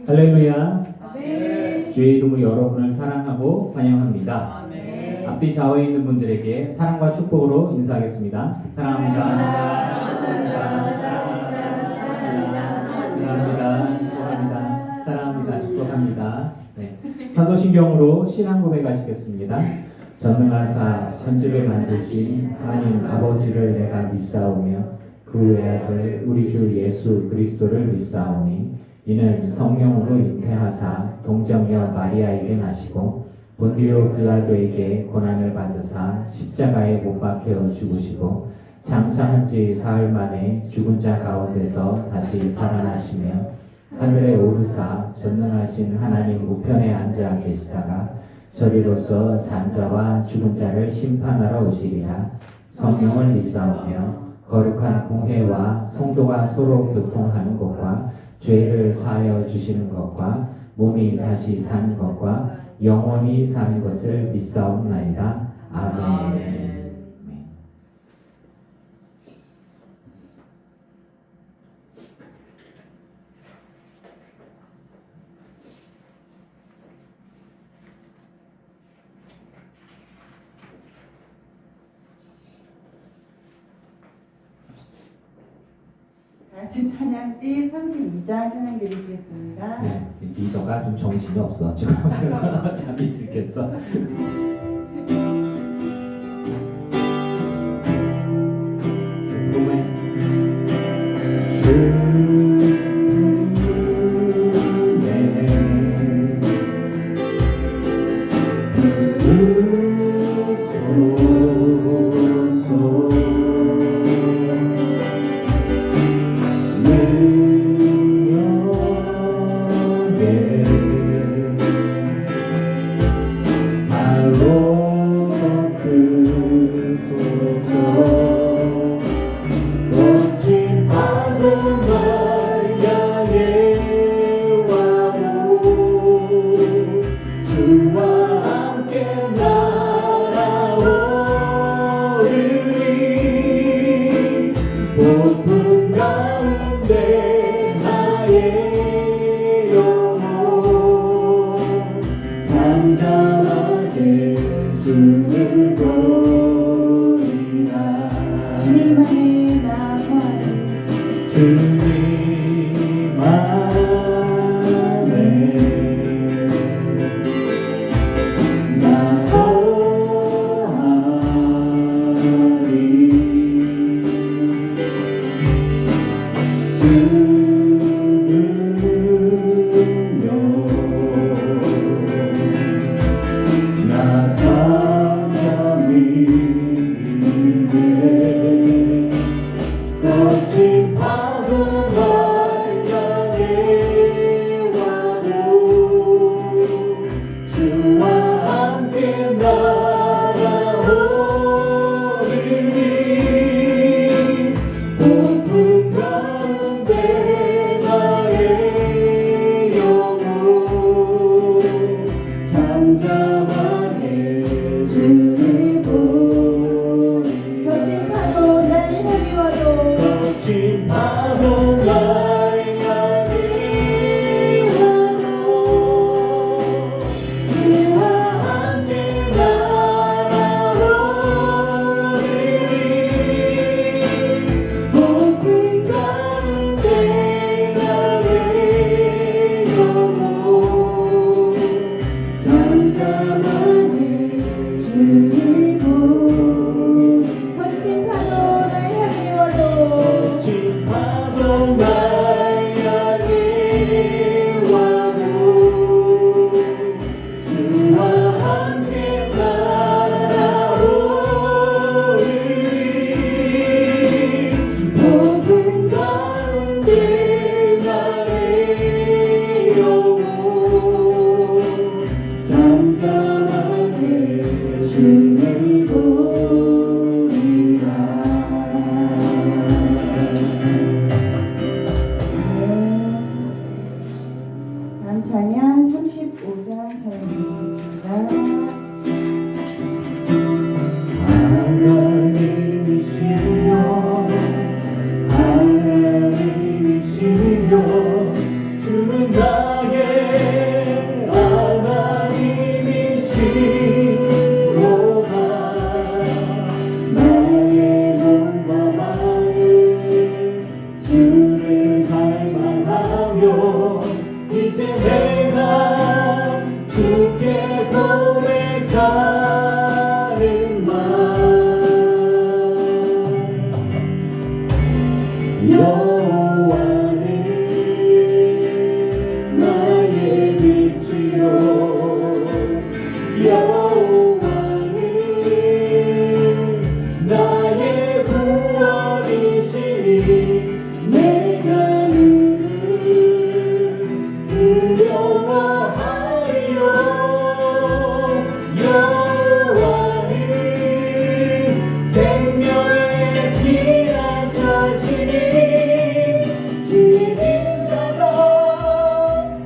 할렐루야. 네. 주의 이름으로 여러분을 사랑하고 환영합니다. 네. 앞뒤 좌우에 있는 분들에게 사랑과 축복으로 인사하겠습니다. 사랑합니다. 사랑합니다. 축복합니다. 사랑합니다. 축복합니다. 네. 사도신경으로 신앙 고백하시겠습니다. 전능하사 천지를 만드신 하나님 아버지를 내가 믿사오며 그 외아들 우리 주 예수 그리스도를 믿사오니 이는 성령으로 잉태하사 동정녀 마리아에게 나시고 본디오 빌라도에게 고난을 받으사 십자가에 못 박혀 죽으시고 장사한 지 사흘 만에 죽은 자 가운데서 다시 살아나시며 하늘에 오르사 전능하신 하나님 우편에 앉아 계시다가 저리로서 산 자와 죽은 자를 심판하러 오시리라. 성령을 믿사오며 거룩한 공회와 성도가 서로 교통하는 것과 죄를 사하여 주시는 것과 몸이 다시 사는 것과 영원히 사는 것을 믿사옵나이다. 아멘. 같이 찬양지 32장 찬양 드리시겠습니다. 네, 리더가 좀 정신이 없어 지금. 잠이 들겠어. 높은 가운데 나의 영혼 잠잠하게 주를 보리라. 주님 안에 나가리 주님 안에 거친 파도가 향해 와도 주와 함께 날아오르니 높은 가운데 나의 영혼 잠잠하게 주를 보리. 거친 파도 날 향해 와도 거친 파도 날 향해 와도 주와 함께 날아오르니 높은 가운데 나의 영혼 잠잠하게 주를 보리. 거친 파도 날 향해 와도 거친 파도 날 향해 와도 주와 함께 날아오르니 높은 가운데 나의 영혼 잠잠하게 주를 보리라. 다음 찬양 35장 찬양 드리시겠습니다. 하나님이시여 하나님이시여 주는 나의 이제 내가 주께 고백하는 말 여호와는 나의 빛이요 여호와는 나의 구원이시니 내가 두려워하리요 여호와는 생명의 귀한 자신이 주의 인자가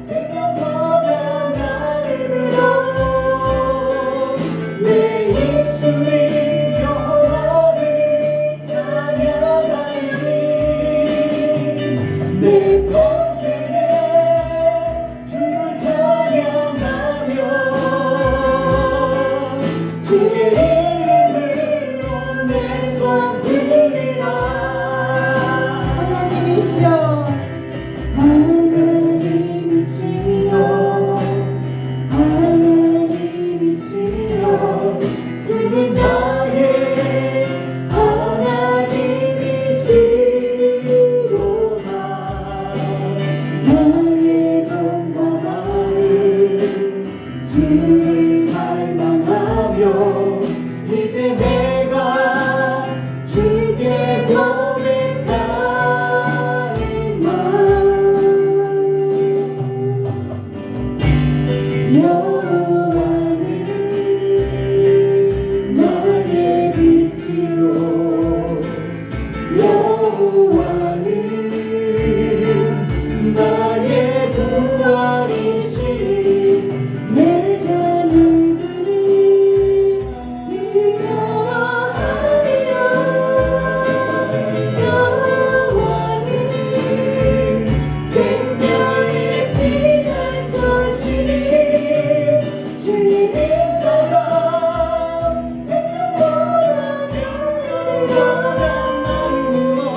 생명보다 나음으로 내 입술이 여호와를 찬양하리 내 평생에 주를 찬양하며 주의 이름으로 내 손 들리라 하나님이시여 하나님이시여 하나님이시여 주는 나의 하나님이시로다 나의 몸과 마음 주를 갈망하며 이제 내가 주께 고백하는 말 여호와는 나의 빛이요 여호와는 나의 구원이시니 내가 누구를 두려워하리요 여호와는 생명의 귀한 자신이 주의 인자가 생명보다 사랑보다 마음으로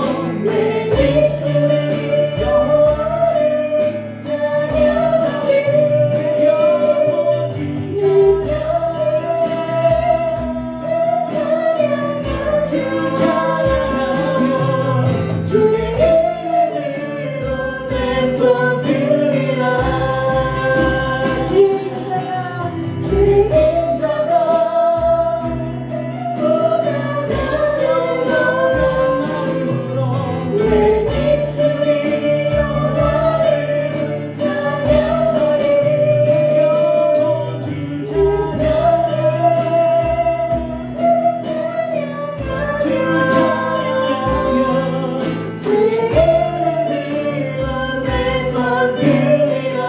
내 입술이 여호와를 찬양하리 영원히 주 찬양하며 주의 이름으로 내 손 들리라 주의 인자가 생명보다 마음으로 내 입술이 여호와를 찬양하리 영원히 주 찬양하며 주의 이름으로 내 손 들리라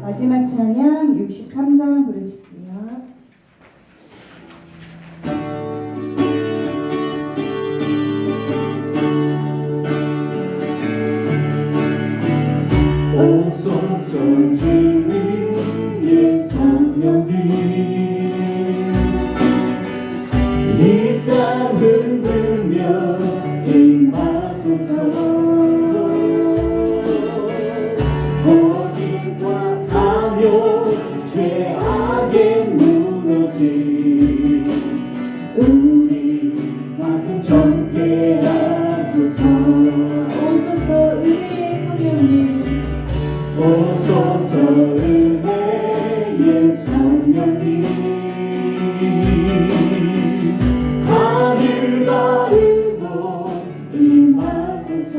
마지막 찬양 63장 부르실게요. 오소서 주의 성령이 이 땅 흔들며 임하소서 거짓과 탐욕 죄악에 무너진 우리 가슴 젊게 하소서 오소서 의의 성령님 오소서 은혜의 성령이 하늘 가르고 임하소서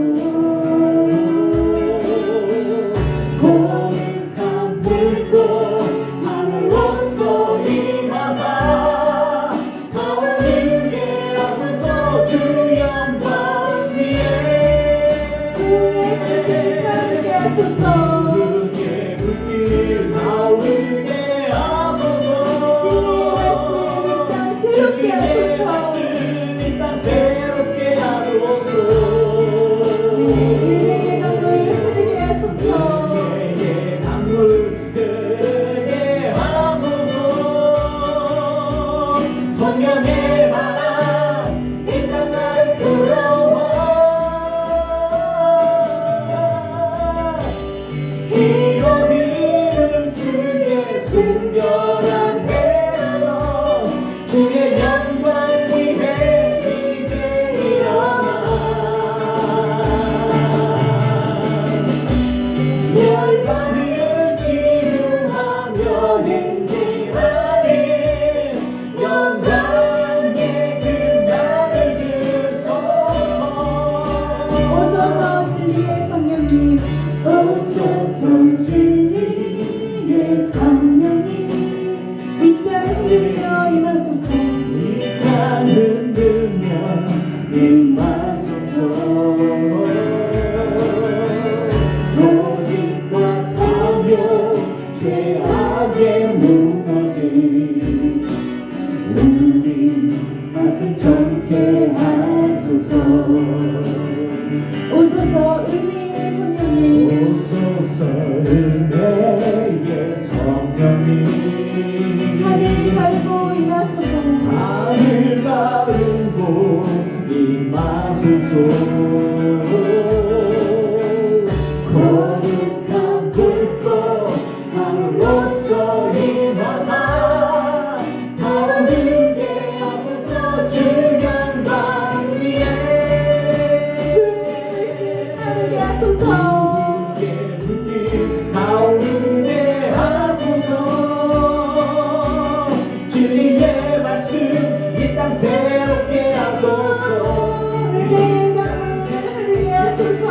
거룩한 불꽃 하늘로서 임하사 타오르게 하소서 주 영광 위에 함께 하소서 주의 불길 타오르게 하소서 주의 말씀 이 땅 새롭게 하소서 주의 은혜의 말씀 이 땅 새롭게 하소서 강물 흐르게 하소서 은혜의 강물 흐르게 하소서 성령의 바람 이 땅 오소서 진리의 성령님 이 땅을 흔들며 임하소서. 이 땅 흔들며 임하소서 오직과 타며 죄악에 무너진 우리 가슴 정케 하소서 오소서 은혜의 성령님. 오소서 은혜의 성령님 하늘 가르고 임하소서. 하늘 가르고 임하소서 거룩한 불꽃 하늘로서 임하사 타오르게 하소서 주 양반 위에 하늘게 하소서. 불길 타오르게 하소서 진리의 말씀 이 땅 새롭게 하소서 은혜의 강물 흐르게 하소서.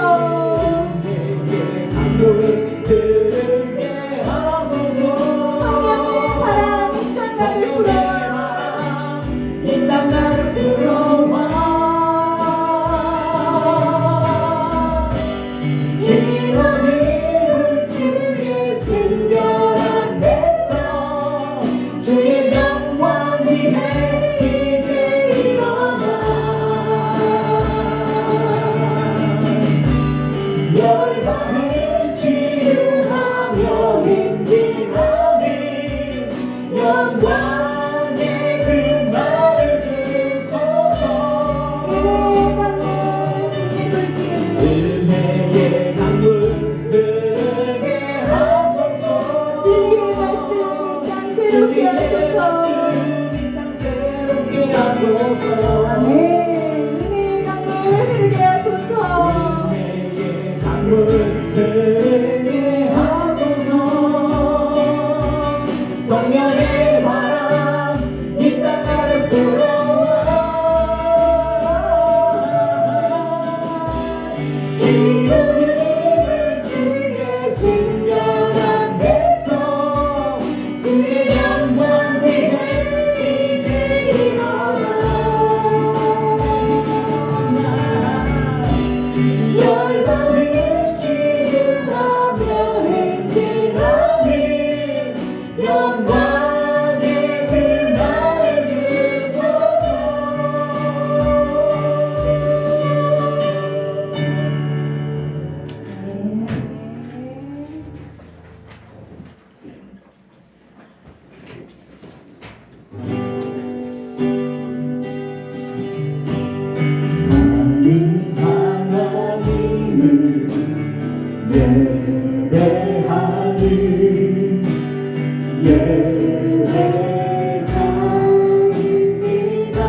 은혜의 강물 흐르게 하소서 성령의 바람 이 땅 나를 불어와. 이 땅 나를 불어와 기도는 주의 순결한 백성 주의 영광 위해 이제 일어나 열방을 치유하며 인기하니 영광의 그 날을 주소서 은혜의 강물 은혜의 강물 흐르게. 흐르게 하소서 진리의 말씀 이 땅 새롭게 하소서. 이땅 새롭게 하소서 아멘. 은혜의 강물 흐르게 하소서. 은혜의 강물 흐르게 하소서 성령의 바람 이 땅 나를 불어와 기도는 주의 순결한 백성 주의 영광 위해 이제 일어나 열방을 치유하며 행진하니 영광의 그 날을 주소서 만민 하나님을 예배하는 예배자입니다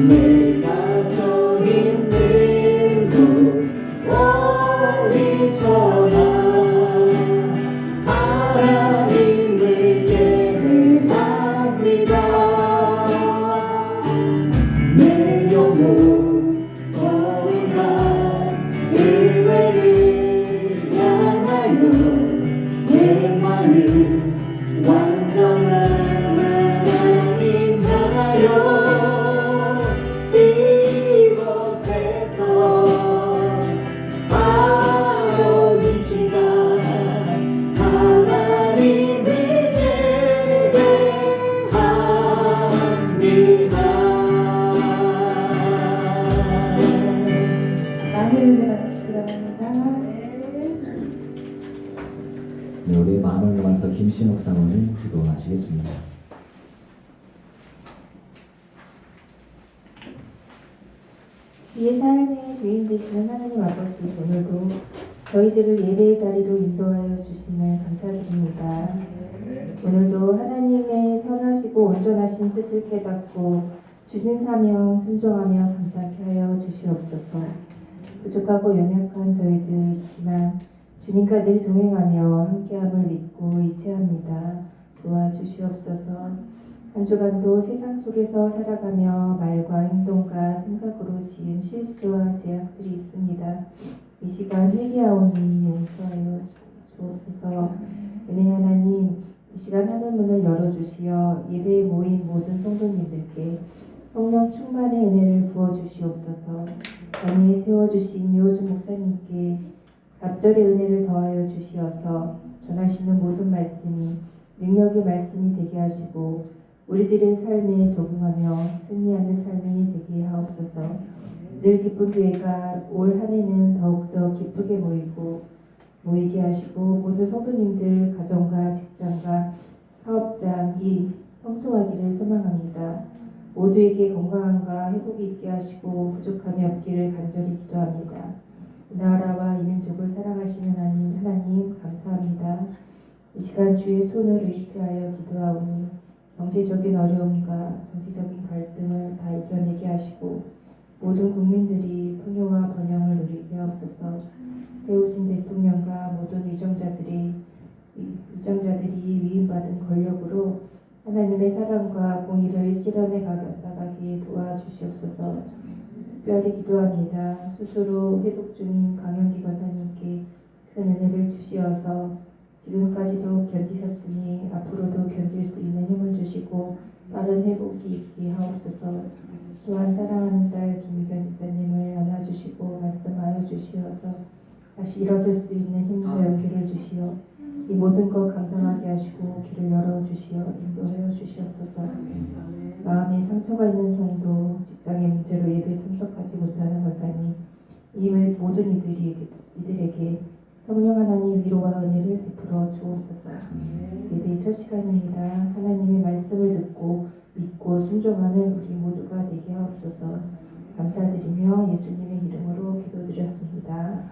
내가 서 있는 곳 어디서나 하나님을 예배합니다 내 영혼 거룩한 은혜를 향하여 내 마음 완전한 하나님 향하여 이곳에서 바로 이 시간 하나님을 예배합니다 많은 은혜 받으시기 바랍니다. 네, 우리 마음을 모아서 김신욱 사모님 기도하시겠습니다. 이 삶의 주인 되시는 하나님 아버지, 오늘도 저희들을 예배의 자리로 인도하여 주심을 감사드립니다. 오늘도 하나님의 선하시고 온전하신 뜻을 깨닫고 주신 사명 순종하며 감당케 하여 주시옵소서. 부족하고 연약한 저희들이지만 주님과 늘 동행하며 함께함을 믿고 의지합니다. 도와주시옵소서. 한 주간도 세상 속에서 살아가며 말과 행동과 생각으로 지은 실수와 제약들이 있습니다. 이 시간 회개하오니 용서하여 주옵소서. 은혜 하나님, 이 시간 하늘 문을 열어주시어 예배에 모인 모든 성도님들께 성령 충만의 은혜를 부어주시옵소서. 전에 세워주신 이호준 목사님께 갑절의 은혜를 더하여 주시어서 전하시는 모든 말씀이 능력의 말씀이 되게 하시고 우리들의 삶에 적응하며 승리하는 삶이 되게 하옵소서. 늘 기쁜 교회가 올 한 해는 더욱더 기쁘게 모이게 하시고 모든 성도님들 가정과 직장과 사업장이 형통하기를 소망합니다. 모두에게 건강함과 회복이 있게 하시고 부족함이 없기를 간절히 기도합니다. 이 나라와 이 민족을 사랑하시는 하나님 감사합니다. 이 시간 주의 손을 의지하여 기도하오니 경제적인 어려움과 정치적인 갈등을 다 이겨내게 하시고 모든 국민들이 풍요와 번영을 누리게 하옵소서. 세우신 대통령과 모든 위정자들이 위임받은 권력으로 하나님의 사랑과 공의를 실현해 나가게 도와주시옵소서. 특별히 기도합니다. 수술 후 회복 중인 강영기 권사님께 큰 은혜를 주시어서 지금까지도 견디셨으니 앞으로도 견딜 수 있는 힘을 주시고 빠른 회복이 있게 하옵소서. 또한 사랑하는 딸 김희견 지사님을 안아주시고 말씀하여 주시어서 다시 일어설 수 있는 힘과 용기를 주시어 이 모든 것 감당하게 하시고 길을 열어주시어 인도하여 주시옵소서. 마음에 상처가 있는 성도, 직장의 문제로 예배에 참석하지 못하는 권사님, 이 모든 이들에게 성령 하나님 위로와 은혜를 베풀어 주옵소서. 예배의 첫 시간입니다. 하나님의 말씀을 듣고 믿고 순종하는 우리 모두가 되게 하옵소서. 감사드리며 예수님의 이름으로 기도드렸습니다.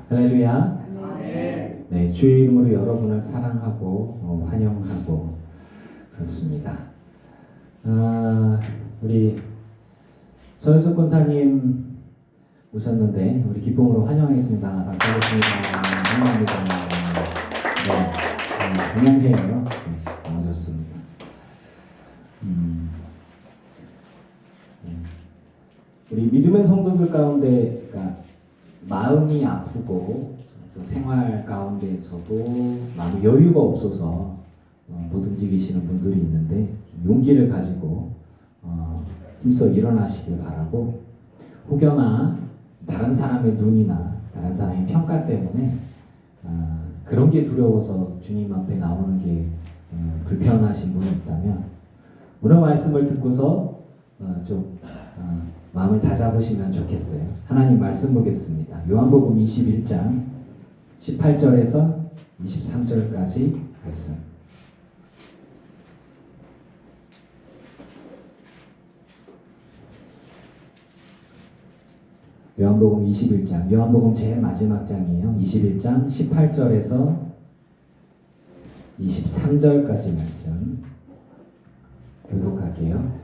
할렐루야. 네, 주의 이름으로 여러분을 사랑하고 환영하고 그렇습니다. 우리 서현석 권사님 오셨는데 우리 기쁨으로 환영하겠습니다. 박수하겠습니다. 환영합니다. 네, 환영해요. 네, 너무 좋습니다. 우리 믿음의 성도들 가운데 마음이 아프고 또 생활 가운데에서도 마음의 여유가 없어서 못 움직이시는 분들이 있는데 용기를 가지고 힘써 일어나시길 바라고, 혹여나 다른 사람의 눈이나 다른 사람의 평가 때문에 그런 게 두려워서 주님 앞에 나오는 게 불편하신 분이 있다면 오늘 말씀을 듣고서 좀 마음을 다잡으시면 좋겠어요. 하나님 말씀 보겠습니다. 요한복음 21장 18절에서 23절까지 말씀. 요한복음 21장, 요한복음 제일 마지막 장이에요. 21장 18절에서 23절까지 말씀 교독할게요.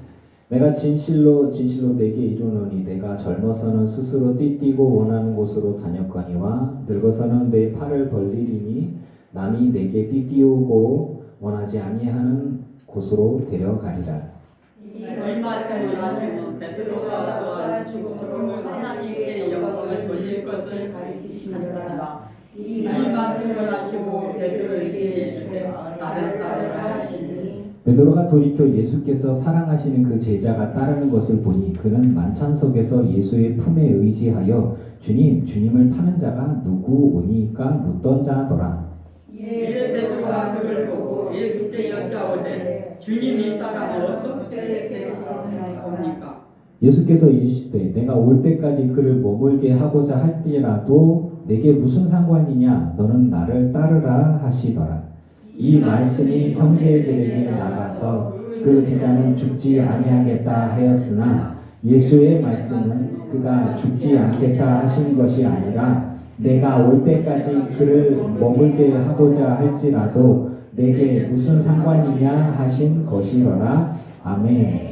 내가 진실로 진실로 내게 이르노니 내가 젊어서는 스스로 띠띠고 원하는 곳으로 다녔거니와 늙어서는 내 팔을 벌리리니 남이 내게 띠띠우고 원하지 아니하는 곳으로 데려가리라. 이 말씀을 가지고 베드로가 또한 죽음으로 하나님께 영광을 돌릴 것을 가리키시니라. 이 말씀을 하시고 베드로에게 이르시되 나를 따르라 하시니 베드로가 돌이켜 예수께서 사랑하시는 그 제자가 따르는 것을 보니 그는 만찬석에서 예수의 품에 의지하여 주님, 주님을 파는 자가 누구 오니까 묻던 자더라. 이에 베드로가 그를 보고 예수께 여짜오되 주님 이 사람은 어떻게 되었습니까? 예수께서 이르시되 내가 올 때까지 그를 머물게 하고자 할지라도 내게 무슨 상관이냐 너는 나를 따르라 하시더라. 이 말씀이 형제들에게 나가서 그 제자는 죽지 아니하겠다 하였으나 예수의 말씀은 그가 죽지 않겠다 하신 것이 아니라 내가 올 때까지 그를 머물게 하고자 할지라도 내게 무슨 상관이냐 하신 것이로라. 아멘.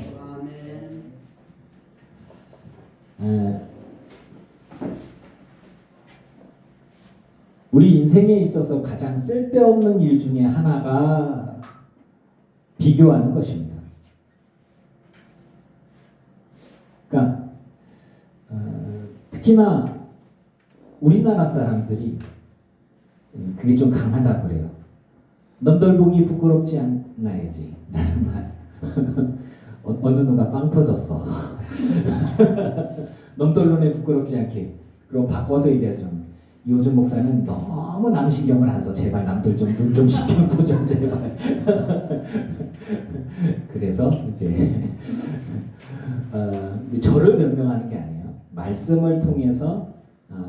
우리 인생에 있어서 가장 쓸데없는 일 중에 하나가 비교하는 것입니다. 그러니까 특히나 우리나라 사람들이 그게 좀 강하다고 그래요. 남들 보기 부끄럽지 않나야지. 라는 말. 어느 누가 빵 터졌어. 남들 눈에 부끄럽지 않게. 그럼 바꿔서 얘기하죠. 요즘 목사는 너무 남 신경을 안 써. 제발 남들 좀 눈 좀 신경 써 좀 제발. 그래서 이제 저를 변명하는 게 아니에요. 말씀을 통해서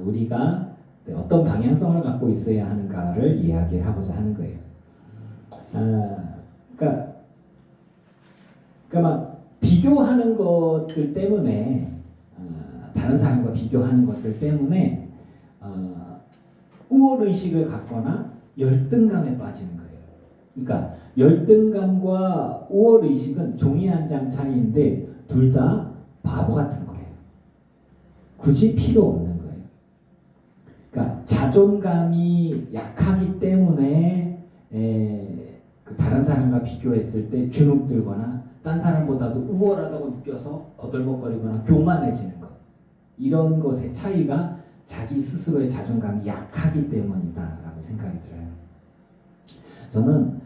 우리가 어떤 방향성을 갖고 있어야 하는가를 이야기를 하고자 하는 거예요. 그러니까 막 비교하는 것들 때문에 다른 사람과 비교하는 것들 때문에 우월의식을 갖거나 열등감에 빠지는 거예요. 그러니까 열등감과 우월의식은 종이 한 장 차이인데 둘 다 바보 같은 거예요. 굳이 필요 없는 거예요. 그러니까 자존감이 약하기 때문에 다른 사람과 비교했을 때 주눅들거나 딴 사람보다도 우월하다고 느껴서 거들먹거리거나 교만해지는 것. 이런 것의 차이가 자기 스스로의 자존감이 약하기 때문이다라고 생각이 들어요. 저는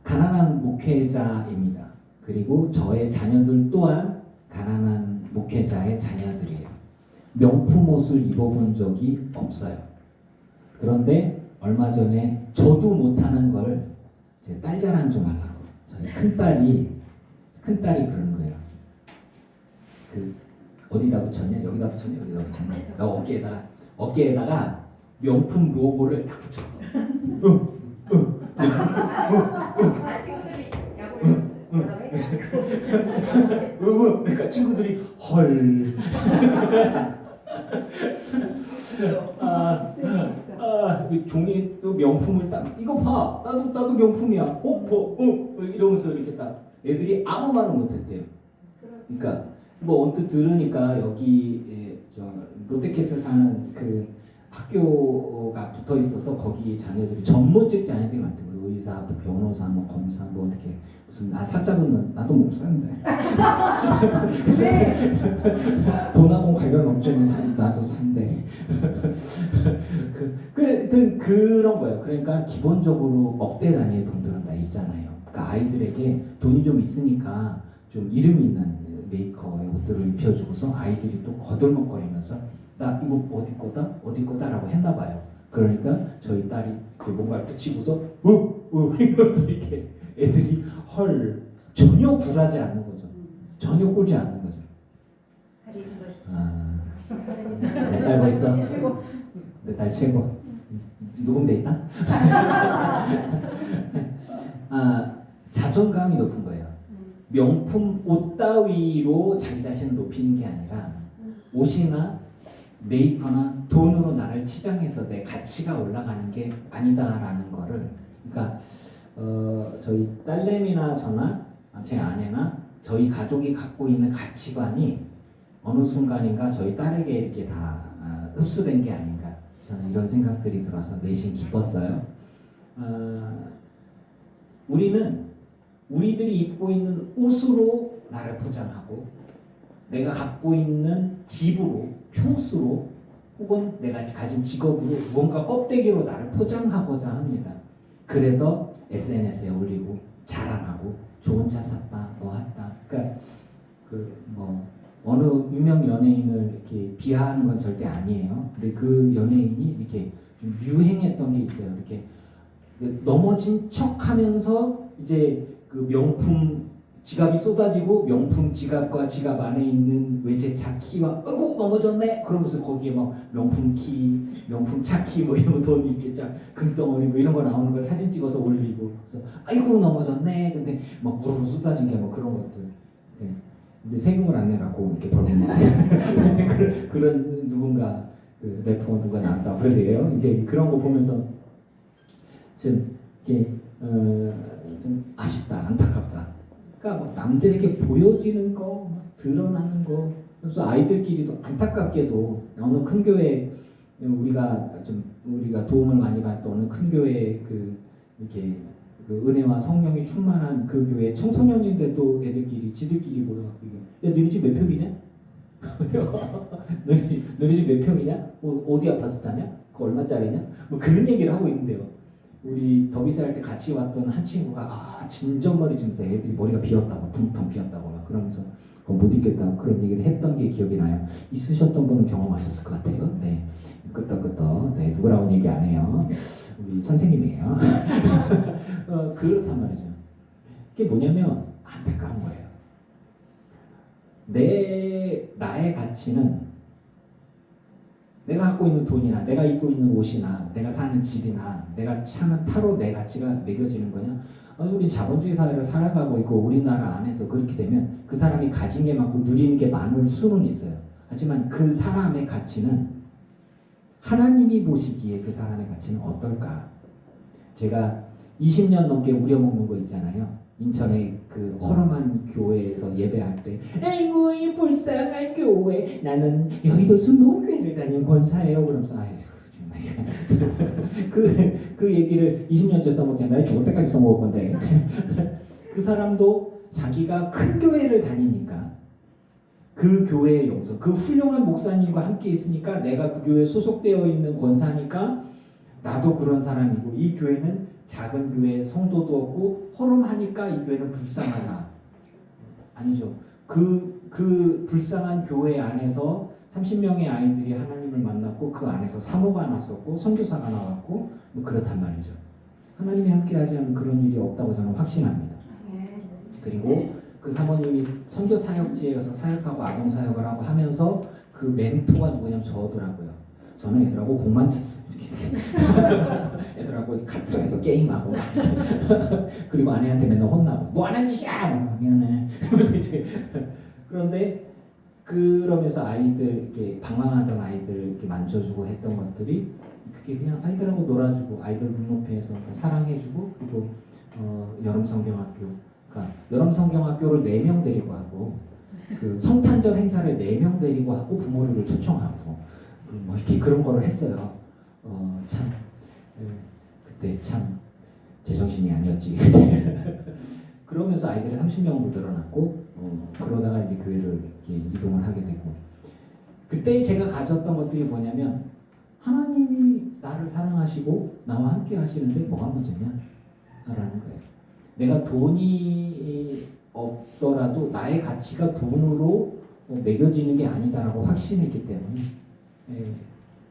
가난한 목회자입니다. 그리고 저의 자녀들 또한 가난한 목회자의 자녀들이에요. 명품 옷을 입어본 적이 없어요. 그런데 얼마 전에 저도 못하는 걸 제 딸 자랑 좀 하려고 저희 큰딸이 그러는 거예요. 어디다 붙였냐? 여기다 붙였냐? 여기다 붙였냐? 어깨에다가 명품 로고를 딱 붙였어. 친구들이 야구를 그러니까 친구들이 헐. 종이에 또 명품을 딱 이거 봐. 나도 명품이야. 이러면서 이렇게 딱 애들이 아무 말을 못했대요. 그러니까 뭐 언뜻 들으니까 여기 저 롯데캐슬 사는 그 학교가 붙어 있어서 거기 자녀들이 전문직 자녀들이 많대요. 의사, 뭐 변호사, 뭐 검사, 뭐 이렇게 무슨 사자분 나도 목사인데. 돈하고 관련 없지만 나도 산대. 그런 거예요. 그러니까 기본적으로 억대 단위의 돈들은 다 있잖아요. 그러니까 아이들에게 돈이 좀 있으니까 좀 이름 있는 메이커의 옷들을 입혀주고서 아이들이 또 거들먹거리면서 나 이거 어디 거다라고 했나 봐요. 그러니까 저희 딸이 뭔가를 붙이고서 이러면서 이렇게 애들이 헐 전혀 굴하지 않는 거죠. 전혀 꼴지 않는 거죠. 내 딸 멋있어. 내 딸 최고. 녹음돼 있나? 자존감이 높은 거예요. 명품 옷 따위로 자기 자신을 높이는 게 아니라 옷이나 메이커나 돈으로 나를 치장해서 내 가치가 올라가는 게 아니다라는 거를, 그러니까 저희 딸내미나 저나 제 아내나 저희 가족이 갖고 있는 가치관이 어느 순간인가 저희 딸에게 이렇게 다 흡수된 게 아닌가, 저는 이런 생각들이 들어서 내심 기뻤어요. 우리는 우리들이 입고 있는 옷으로 나를 포장하고 내가 갖고 있는 집으로, 평수로, 혹은 내가 가진 직업으로 무언가 껍데기로 나를 포장하고자 합니다. 그래서 SNS에 올리고 자랑하고 좋은 차 샀다, 뭐 했다. 그러니까 그 뭐 어느 유명 연예인을 이렇게 비하하는 건 절대 아니에요. 근데 그 연예인이 이렇게 좀 유행했던 게 있어요. 이렇게 넘어진 척하면서 이제 그 명품 지갑이 쏟아지고 명품 지갑과 지갑 안에 있는 외제차 키와 어구 넘어졌네 그러면서 거기에 막 명품 키, 명품 차 키 뭐 이런 거 돈 이렇게 쫙 금덩어리 뭐 이런 거 나오는 걸 사진 찍어서 올리고 그래서 아이고 넘어졌네 근데 막 우르르 쏟아진 게 뭐 그런 것들. 네. 근데 세금을 안 내갖고 이렇게 벌금 그런 누군가 그 래퍼 누가 나왔다 그러대요. 이제 그런 거 보면서 좀 이게 좀 아쉽다, 안타깝다. 그러니까 뭐 남들에게 보여지는 거, 막 드러나는 거, 그래서 아이들끼리도 안타깝게도 어느 큰 교회 우리가 도움을 많이 받던 어느 큰 교회 그 이렇게 그 은혜와 성령이 충만한 그 교회 청소년인데도 애들끼리 지들끼리 모여갖고 야 너희 집 몇 평이냐? 너희 집 몇 평이냐? 어디 아파트 사냐? 그 얼마짜리냐? 뭐 그런 얘기를 하고 있는데요. 우리 더비스 할 때 같이 왔던 한 친구가 진정머리 주면서 애들이 머리가 비었다고 텅텅 비었다고 막 그러면서 그거 못 있겠다고 그런 얘기를 했던 게 기억이 나요. 있으셨던 분은 경험하셨을 것 같아요. 네, 끄떡끄떡. 네, 누구라고 얘기 안 해요. 우리 선생님이에요. 그렇단 말이죠. 그게 뭐냐면 안타까운 거예요. 나의 가치는 내가 갖고 있는 돈이나 내가 입고 있는 옷이나 내가 사는 집이나 내가 차는 타로 내 가치가 매겨지는 거냐? 우리 자본주의 사회를 살아가고 있고 우리나라 안에서 그렇게 되면 그 사람이 가진 게 많고 누리는 게 많을 수는 있어요. 하지만 그 사람의 가치는 하나님이 보시기에 그 사람의 가치는 어떨까? 제가 20년 넘게 우려먹는 거 있잖아요. 인천의 그 허름한 교회에서 예배할 때 아이고 이 불쌍한 교회 나는 여의도 순복음교회를 다니는 권사예요 그러면서 아휴 정말 그 얘기를 20년째 써먹잖아요. 나이 죽을 때까지 써먹을 건데 그 사람도 자기가 큰 교회를 다니니까 그 교회의 용서 그 훌륭한 목사님과 함께 있으니까 내가 그 교회에 소속되어 있는 권사니까 나도 그런 사람이고 이 교회는 작은 교회 성도도 없고 허름하니까 이 교회는 불쌍하다. 아니죠. 그 불쌍한 교회 안에서 30명의 아이들이 하나님을 만났고 그 안에서 사모가 났었고 선교사가 나왔고 뭐 그렇단 말이죠. 하나님이 함께하지 않는 그런 일이 없다고 저는 확신합니다. 그리고 그 사모님이 선교 사역지에서 사역하고 아동 사역을 하고 하면서 그 멘토가 누구냐면 저더라고요. 저는 애들하고 공만 쳤어요. 애들하고 카트라이더 게임하고 그리고 아내한테 맨날 혼나고 뭐 하는 짓이야 미안해. 그런데 그러면서 아이들 이렇게 방황하던 아이들 이렇게 만져주고 했던 것들이 그게 그냥 아이들하고 놀아주고 아이들 눈높이에서 사랑해주고 그리고 여름 성경학교 그러니까 여름 성경학교를 4명 데리고 하고 그 성탄절 행사를 4명 데리고 하고 부모를 초청하고 뭐 이렇게 그런 거를 했어요. 참 그때 참 제정신이 아니었지. 그러면서 아이들이 30명으로 늘어났고 그러다가 이제 교회를 이렇게 이동을 하게 되고 그때 제가 가졌던 것들이 뭐냐면 하나님이 나를 사랑하시고 나와 함께 하시는데 뭐가 문제냐 라는 거예요. 내가 돈이 없더라도 나의 가치가 돈으로 매겨지는 게 아니다라고 확신했기 때문에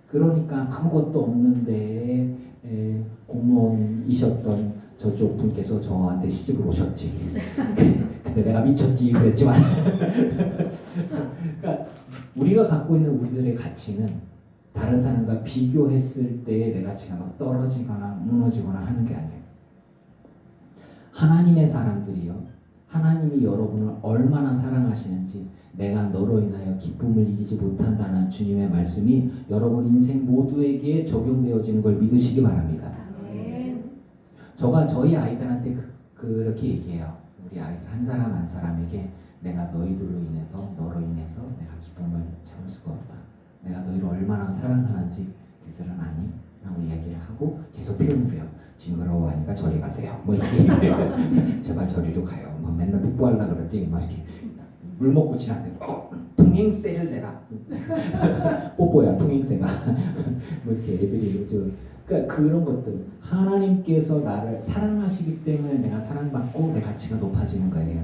그러니까 아무것도 없는데 공무원이셨던 저쪽 분께서 저한테 시집을 오셨지. 근데 내가 미쳤지 그랬지만 그러니까 우리가 갖고 있는 우리들의 가치는 다른 사람과 비교했을 때 내 가치가 막 떨어지거나 무너지거나 하는 게 아니에요. 하나님의 사람들이요. 하나님이 여러분을 얼마나 사랑하시는지 내가 너로 인하여 기쁨을 이기지 못한다는 주님의 말씀이 여러분 인생 모두에게 적용되어지는 걸 믿으시기 바랍니다. 저가 저희 아이들한테 그렇게 얘기해요. 우리 아이들 한 사람 한 사람에게 내가 너희들로 인해서 너로 인해서 내가 기쁨을 참을 수가 없다. 내가 너희를 얼마나 사랑하는지 너희들은 아니? 라고 이야기를 하고 계속 표현을 해요. 징그러워하니까 저리 가세요. 뭐 이렇게 제발 저리로 가요. 막 맨날 뽀뽀하려고 그러지. 막 이렇게 물 먹고 지나는데 통행세를 내라. 뽀뽀야 통행세가 뭐 이렇게 애들이 좀 그러니까 그런 것들 하나님께서 나를 사랑하시기 때문에 내가 사랑받고 내 가치가 높아지는 거예요.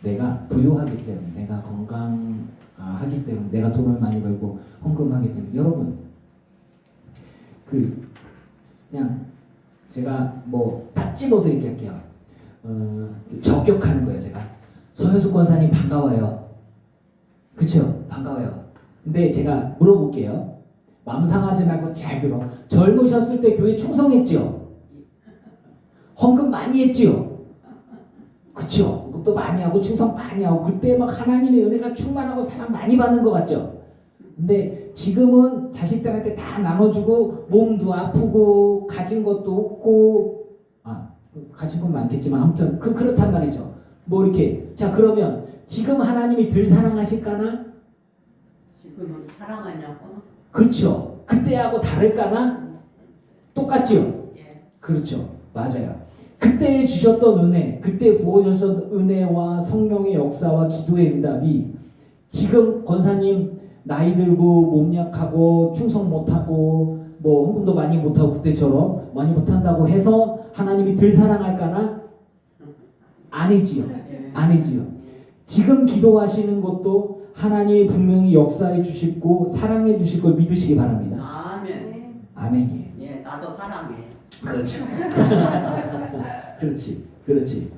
내가 부유하기 때문에 내가 건강하기 때문에 내가 돈을 많이 벌고 헌금하기 때문에 여러분 그냥 제가 뭐 딱 집어서 얘기할게요. 저격하는 거예요. 제가 서효숙 권사님 반가워요. 그쵸? 반가워요. 근데 제가 물어볼게요. 마음 상하지 말고 잘 들어. 젊으셨을 때 교회 충성했지요? 헌금 많이 했지요? 그쵸? 헌금도 많이 하고 충성 많이 하고 그때 막 하나님의 은혜가 충만하고 사랑 많이 받는 것 같죠? 근데 지금은 자식들한테 다 나눠주고 몸도 아프고 가진 것도 없고 가진 건 많겠지만 아무튼 그렇단 말이죠. 뭐 이렇게 자 그러면 지금 하나님이 덜 사랑하실까나? 지금은 사랑하냐고? 그렇죠. 그때하고 다를까나? 똑같지요. 예. 그렇죠. 맞아요. 그때 주셨던 은혜, 그때 부어주셨던 은혜와 성령의 역사와 기도의 응답이 지금 권사님 나이 들고 몸 약하고 충성 못하고 뭐 헌금도 많이 못하고 그때처럼 많이 못한다고 해서 하나님이 덜 사랑할까나? 아니지요. 아니지요. 지금 기도하시는 것도 하나님이 분명히 역사해 주시고 사랑해 주실 걸 믿으시기 바랍니다. 아멘. 아멘이에요. 예, 나도 사랑해. 그렇죠. 그렇지. 그렇지.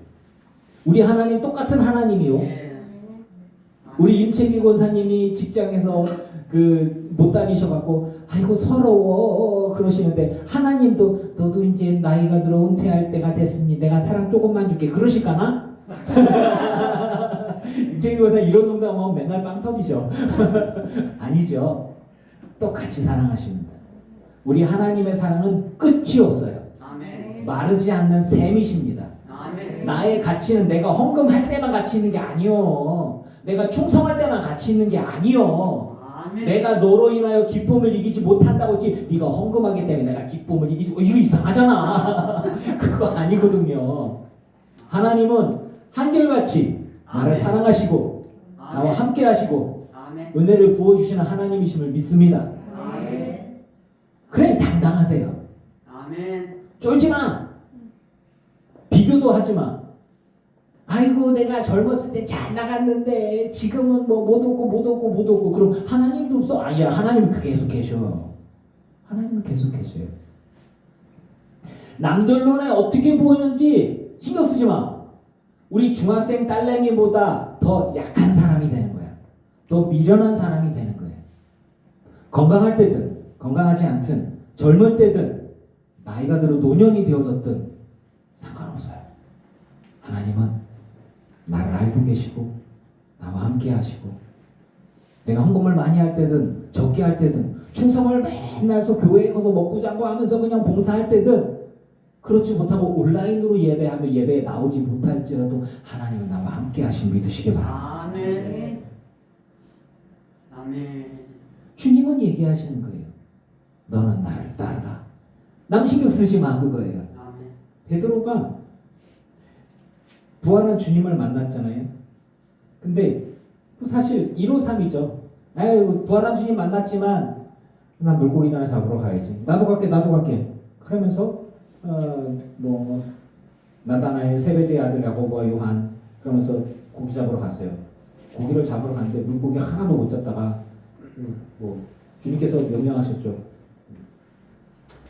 우리 하나님 똑같은 하나님이요. 예. 우리 임채기 권사님이 직장에서 못 다니셔갖고 아이고 서러워 그러시는데 하나님도 너도 이제 나이가 들어 은퇴할 때가 됐으니 내가 사랑 조금만 줄게 그러실까나? 임채기 권사 이런 농담하면 맨날 빵 터지셔. 아니죠. 똑같이 사랑하십니다. 우리 하나님의 사랑은 끝이 없어요. 아멘. 마르지 않는 샘이십니다. 아멘. 나의 가치는 내가 헌금할 때만 가치 있는 게 아니요. 내가 충성할 때만 가치 있는 게 아니요. 아멘. 내가 너로 인하여 기쁨을 이기지 못한다고 했지 네가 헌금하기 때문에 내가 기쁨을 이기지 이거 이상하잖아. 그거 아니거든요. 하나님은 한결같이 나를 아멘. 사랑하시고 아멘. 나와 함께 하시고 아멘. 은혜를 부어주시는 하나님이심을 믿습니다. 아멘. 그래 당당하세요. 아멘. 쫄지 마. 비교도 하지 마. 아이고 내가 젊었을 때 잘 나갔는데 지금은 뭐 못 얻고 그럼 하나님도 없어? 아니야 하나님은 계속 계셔. 하나님은 계속 계셔요. 남들 눈에 어떻게 보이는지 신경 쓰지 마. 우리 중학생 딸내미보다 더 약한 사람이 되는 거야. 더 미련한 사람이 되는 거야. 건강할 때든 건강하지 않든 젊을 때든 나이가 들어 노년이 되어졌든 상관없어요. 하나님은 나를 알고 계시고 나와 함께 하시고 내가 헌금을 많이 할 때든 적게 할 때든 충성을 맨날 해서 교회에 가서 먹고 자고 하면서 그냥 봉사할 때든 그렇지 못하고 온라인으로 예배하며 예배에 나오지 못할지라도 하나님은 나와 함께 하심 믿으시기 바랍니다. 아멘. 아멘. 주님은 얘기하시는 거예요. 너는 나를 따르라. 남 신경 쓰지 마 그거예요. 아멘. 베드로가 부활한 주님을 만났잖아요. 근데 사실 1호3이죠. 아유 부활한 주님 만났지만 나 물고기 하나 잡으러 가야지. 나도 갈게. 그러면서 뭐 나다나엘 세베대의 아들 야고보와 요한 그러면서 고기 잡으러 갔어요. 고기를 잡으러 갔는데 물고기 하나도 못 잡다가 뭐 주님께서 명령하셨죠.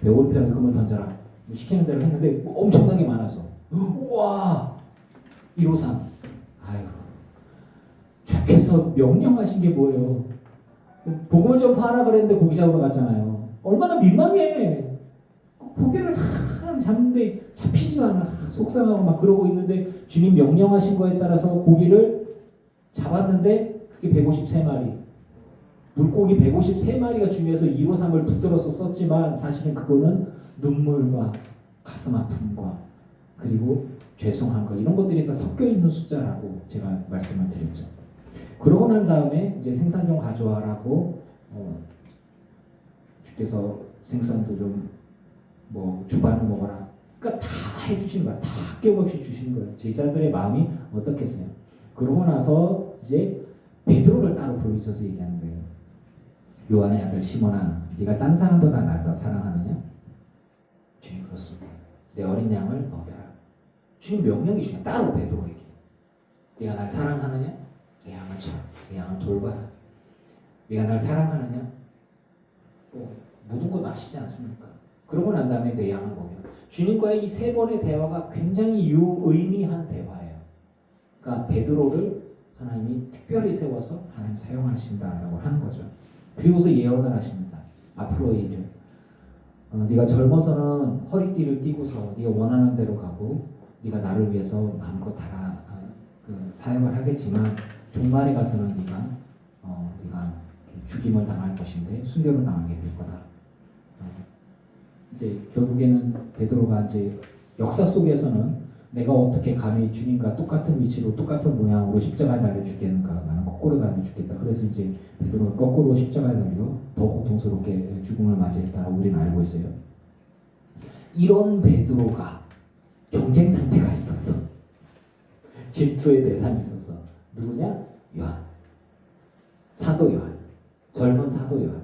배고플 편에 금을 던져라. 시키는 대로 했는데 뭐 엄청나게 많아서 우와 153 아이고 주께서 명령하신 게 뭐예요? 복음을 좀 파라 그랬는데 고기 잡으러 갔잖아요. 얼마나 민망해. 고기를 다 잡는데 잡히지도 않아. 속상하고 막 그러고 있는데 주님 명령하신 거에 따라서 고기를 잡았는데 그게 153마리. 물고기 153마리가 중요해서 153을 붙들어서 썼지만 사실은 그거는 눈물과 가슴 아픔과 그리고 죄송한 거 이런 것들이 다 섞여 있는 숫자라고 제가 말씀을 드렸죠. 그러고 난 다음에 이제 생선 좀 가져와라고 주께서 생선도 좀 뭐 주반을 먹어라. 그러니까 다 해주시는 거야. 다 아낌없이 주시는 거예요. 제자들의 마음이 어떻겠어요? 그러고 나서 이제 베드로를 따로 부르셔서 얘기하는 거예요. 요한의 아들 시몬아, 네가 딴 사람보다 나를 더 사랑하느냐? 주님 그렇습니다. 내 어린 양을 먹여라. 주님 명령이 주냐? 따로 베드로에게. 네가 날 사랑하느냐? 내 양을 쳐. 내 양을 돌봐라. 네가 날 사랑하느냐? 모든 것 아시지 않습니까? 그러고 난 다음에 내 양을 먹여라. 주님과의 이 세 번의 대화가 굉장히 유의미한 대화예요. 그러니까 베드로를 하나님이 특별히 세워서 하나님 사용하신다라고 하는 거죠. 그리고서 예언을 하십니다. 앞으로의 일을. 네가 젊어서는 허리띠를 띠고서 네가 원하는 대로 가고 네가 나를 위해서 마음껏 사역을 하겠지만 종말에 가서는 네가 죽임을 당할 것인데 순교를 당하게 될 거다. 이제 결국에는 베드로가 이제 역사 속에서는 내가 어떻게 감히 주님과 똑같은 위치로 똑같은 모양으로 십자가에 달려 죽겠는가? 나는 거꾸로 달려 죽겠다. 그래서 이제 베드로가 거꾸로 십자가에 달려 더 고통스럽게 죽음을 맞이했다고 우리는 알고 있어요. 이런 베드로가 경쟁 상대가 있었어. 질투의 대상이 있었어. 누구냐? 요한. 사도 요한. 젊은 사도 요한.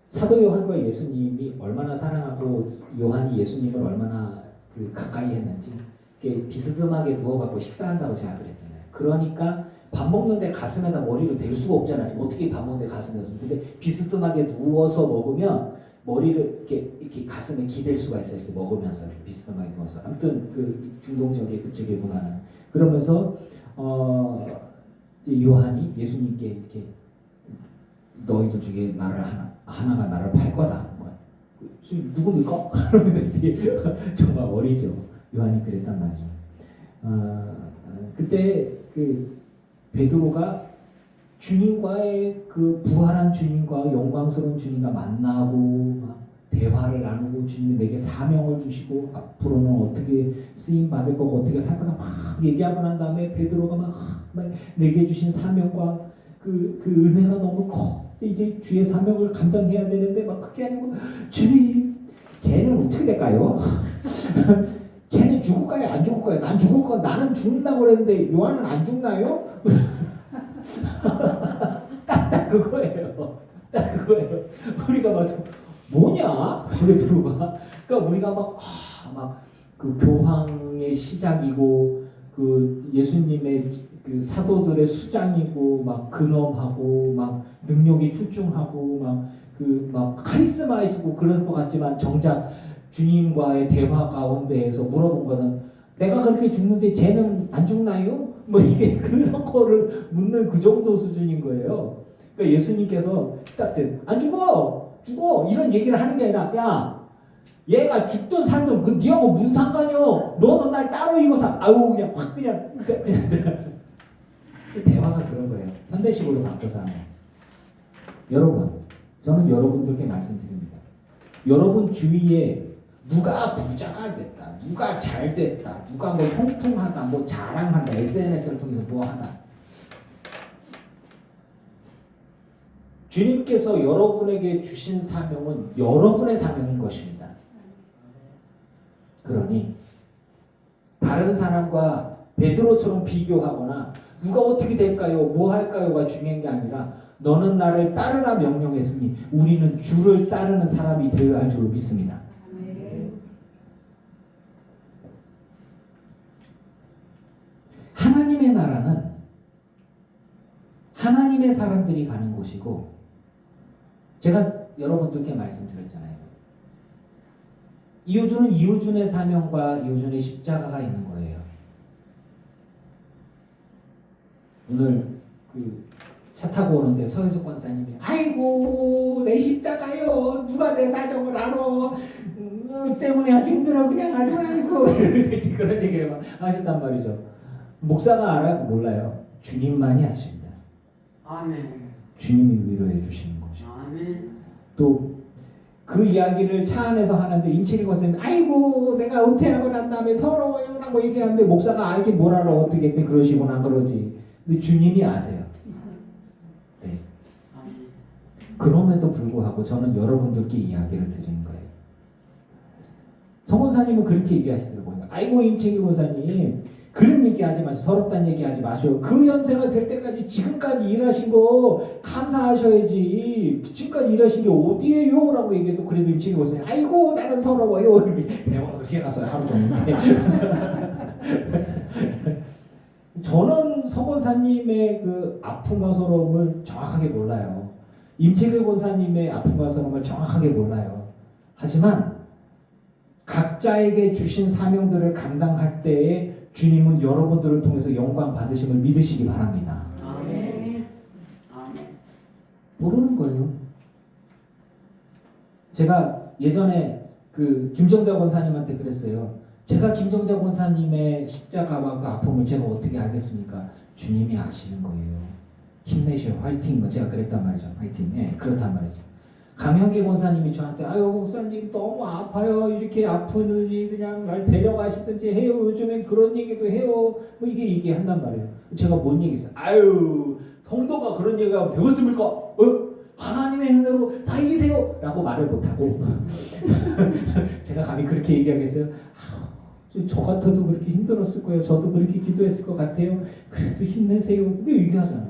사도 요한과 예수님이 얼마나 사랑하고 요한이 예수님을 얼마나 가까이 했는지 비스듬하게 누워갖고 식사한다고 제가 그랬잖아요. 그러니까 밥 먹는데 가슴에다 머리를 댈 수가 없잖아요. 어떻게 밥 먹는데 가슴에다. 근데 비스듬하게 누워서 먹으면 머리를 이렇게 가슴에 기댈 수가 있어요. 이렇게 먹으면서 이렇게 비스듬하게 누워서. 아무튼 그 중동적인 그쪽의 문화는. 그러면서 요한이 예수님께 이렇게 너희들 중에 하나가 나를 팔 거다. 누굽니까? 그러면서 이제 정말 어리죠. 요한이 그랬단 말이죠. 그때 베드로가 주님과의 부활한 주님과 영광스러운 주님과 만나고 막 대화를 나누고 주님이 내게 사명을 주시고 앞으로는 어떻게 쓰임 받을 거고 어떻게 살 거다 막 얘기하고 난 다음에 베드로가 막 내게 주신 사명과 그 은혜가 너무 커. 이제 주의 사명을 감당해야 되는데 막 그게 아니고 주님 쟤는 어떻게 될까요? 쟤는 죽을까요? 안 죽을까요? 난 죽을 거 나는 죽는다고 그랬는데 요한은 안 죽나요? 딱 그거예요. 딱 그거예요. 우리가 봐도 뭐냐? 베드로가 그러니까 우리가 그 교황의 시작이고 예수님의 사도들의 수장이고 막 근엄하고 막 능력이 출중하고 막 카리스마 있고 그럴 것 같지만 정작 주님과의 대화 가운데에서 물어본 거는 내가 그렇게 죽는데 쟤는 안 죽나요? 뭐 이게 그런 거를 묻는 그 정도 수준인 거예요. 그러니까 예수님께서 딱 안 죽어 이런 얘기를 하는 게 아니라 야 얘가 죽든 살든 니하고 무슨 상관이요? 너는 날 따로 이거사. 아우 그냥 확 그냥 대화가 그런 거예요. 현대식으로 바꿔서 하면. 여러분, 저는 여러분들께 말씀드립니다. 여러분 주위에 누가 부자가 됐다, 누가 잘 됐다, 누가 뭐 형통하다, 뭐 자랑한다, SNS를 통해서 뭐 하다. 주님께서 여러분에게 주신 사명은 여러분의 사명인 것입니다. 그러니 다른 사람과 베드로처럼 비교하거나 누가 어떻게 될까요? 뭐 할까요가 중요한 게 아니라 너는 나를 따르라 명령했으니 우리는 주를 따르는 사람이 되어야 할 줄로 믿습니다. 하나님의 나라는 하나님의 사람들이 가는 곳이고 제가 여러분들께 말씀드렸잖아요. 이호준은 이호준의 사명과 이호준의 십자가가 있는 거예요. 오늘 차 타고 오는데 서혜숙 권사님이 아이고 내 십자가요 누가 내 사정을 알아 때문에 아주 힘들어 그냥 아이고 그런 얘기를 하셨단 말이죠. 목사가 알아요? 몰라요. 주님만이 아십니다. 아멘. 주님이 위로해 주시는 거죠. 아멘. 또 그 이야기를 차 안에서 하는데 임채리 권사님 아이고 내가 은퇴하고 난 다음에 서러워요 라고 얘기하는데 목사가 알긴 뭘 알아 어떻게 그러시구나 그러지. 근데 주님이 아세요. 네. 그럼에도 불구하고 저는 여러분들께 이야기를 드리는 거예요. 성 권사님은 그렇게 얘기하시더라고요. 아이고 임채기 권사님 그런 얘기하지 마시오. 서럽다는 얘기하지 마시오. 그 연세가 될 때까지 지금까지 일하신 거 감사하셔야지. 지금까지 일하신 게 어디예요? 라고 얘기해도 그래도 임치기 보세요. 아이고 나는 서러워요. 이렇게 대화가 그렇게 갔어요. 하루 종일. 저는 서 권사님의 그 아픔과 서러움을 정확하게 몰라요. 임채길 권사님의 아픔과 서러움을 정확하게 몰라요. 하지만 각자에게 주신 사명들을 감당할 때에 주님은 여러분들을 통해서 영광 받으심을 믿으시기 바랍니다. 아멘. 아멘. 모르는 거예요. 제가 예전에 그 김정자 권사님한테 그랬어요. 제가 김정자 권사님의 십자가와 그 아픔을 제가 어떻게 알겠습니까? 주님이 아시는 거예요. 힘내셔, 화이팅. 제가 그랬단 말이죠. 화이팅. 예, 그렇단 말이죠. 강현기 권사님이 저한테 아유 목사님 너무 아파요. 이렇게 아프느니 그냥 날 데려가시든지 해요. 요즘엔 그런 얘기도 해요. 뭐 이게 얘기한단 말이에요. 제가 뭔 얘기했어요? 아유 성도가 그런 얘기하면 되겠습니까? 하나님의 은혜로 다 이기세요. 라고 말을 못하고 제가 감히 그렇게 얘기하겠어요? 저 같아도 그렇게 힘들었을 거예요. 저도 그렇게 기도했을 것 같아요. 그래도 힘내세요. 왜 얘기하잖아요.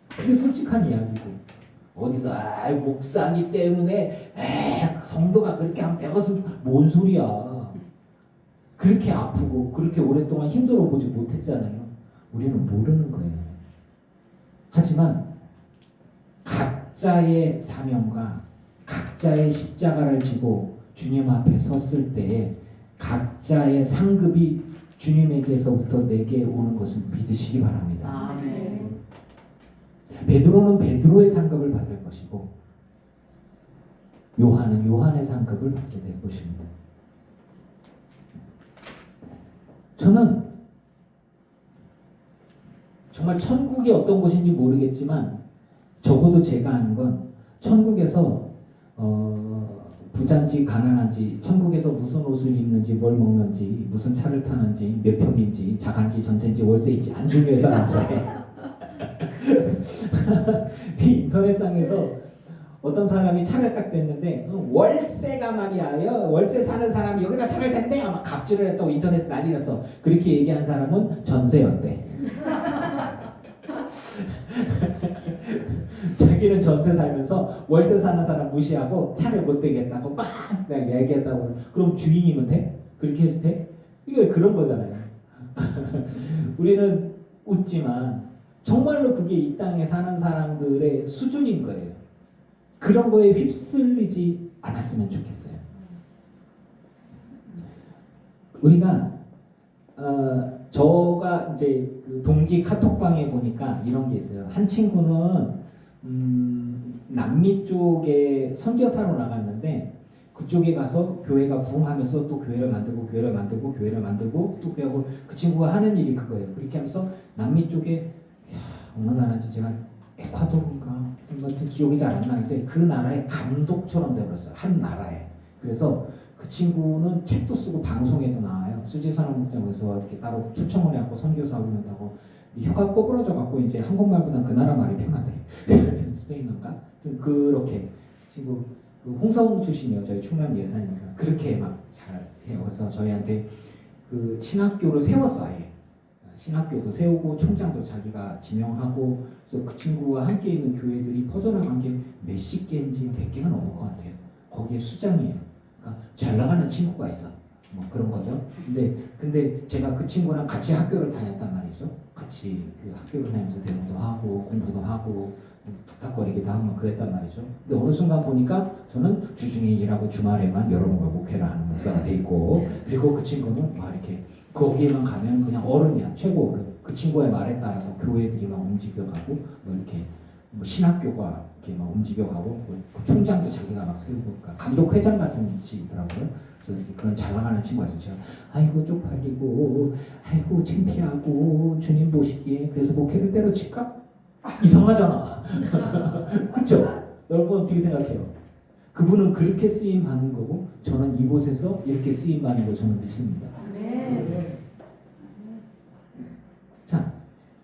그게 솔직한 이야기고 어디서 목사님 때문에 성도가 그렇게 하면 되겠으면 뭔 소리야. 그렇게 아프고 그렇게 오랫동안 힘들어 보지 못했잖아요. 우리는 모르는 거예요. 하지만 각자의 사명과 각자의 십자가를 지고 주님 앞에 섰을 때에 각자의 상급이 주님에게서부터 내게 오는 것을 믿으시기 바랍니다. 아멘. 베드로는 베드로의 상급을 받을 것이고 요한은 요한의 상급을 받게 될 것입니다. 저는 정말 천국이 어떤 곳인지 모르겠지만 적어도 제가 아는 건 천국에서 부자인지 가난한지 천국에서 무슨 옷을 입는지 뭘 먹는지 무슨 차를 타는지 몇 평인지 자가인지 전세인지 월세인지 안 중요해서 남자에 인터넷상에서 어떤 사람이 차를 딱 댔는데 월세가 말이야 월세 사는 사람이 여기다 차를 댔대 아마 갑질을 했다고 인터넷에 난리 났어. 그렇게 얘기한 사람은 전세였대. 자기는 전세 살면서 월세 사는 사람 무시하고 차를 못 대겠다고 막 얘기했다고. 그럼 주인이면 돼? 그렇게 해도 돼? 이게 그런 거잖아요. 우리는 웃지만 정말로 그게 이 땅에 사는 사람들의 수준인 거예요. 그런 거에 휩쓸리지 않았으면 좋겠어요. 우리가 저가 이제 그 동기 카톡방에 보니까 이런 게 있어요. 한 친구는 남미 쪽에 선교사로 나갔는데 그쪽에 가서 교회가 부흥하면서 또 교회를 만들고 교회를 만들고 교회를 만들고 또 교회하고 그 친구가 하는 일이 그거예요. 그렇게 하면서 남미 쪽에 어느 나라인지 제가 에콰도르인가 하여튼 기억이 잘 안 나는데 그 나라의 감독처럼 되어버렸어요. 한 나라에. 그래서 그 친구는 책도 쓰고 방송에도 나와요. 수지선언 목장에서 이렇게 따로 초청을 해갖고 선교사하고 한다고 혀가 꼬부러져 갖고 이제 한국말보다 그 나라 말이 편하대. 스페인어인가? 그렇게 지금 그 홍성웅 출신이요. 저희 충남 예산이니까 그렇게 막 잘 해요. 그래서 저희한테 그 신학교를 세웠어 아예. 신학교도 세우고 총장도 자기가 지명하고 그래서 그 친구와 함께 있는 교회들이 퍼져나간 게 몇십 개인지 100개가 넘을 것 같아요. 거기에 수장이에요. 그러니까 잘 나가는 친구가 있어. 뭐 그런 거죠. 근데 제가 그 친구랑 같이 학교를 다녔단 말이죠. 같이 그 학교를 다니면서 대학도 하고 공부도 하고 툭탁거리기도 하고 그랬단 말이죠. 근데 어느 순간 보니까 저는 주중에 일하고 주말에만 여러분과 목회를 하는 목사가 돼 있고 그리고 그 친구는 막 이렇게 거기에만 가면 그냥 어른이야 최고. 그 친구의 말에 따라서 교회들이 막 움직여가고 뭐 이렇게 뭐 신학교가 이렇게 막 움직여가고 뭐 총장도 자기가 막 세우고 그러니까 감독회장 같은 위치더라고요. 그래서 이렇게 그런 잘 나가는 친구가 있어요. 제가 아이고 쪽팔리고 아이고 창피하고 주님 보시기에 그래서 목회를 때려칠까? 이상하잖아. 그렇죠? 여러분 어떻게 생각해요? 그분은 그렇게 쓰임 받는 거고 저는 이곳에서 이렇게 쓰임 받는 거 저는 믿습니다. 자,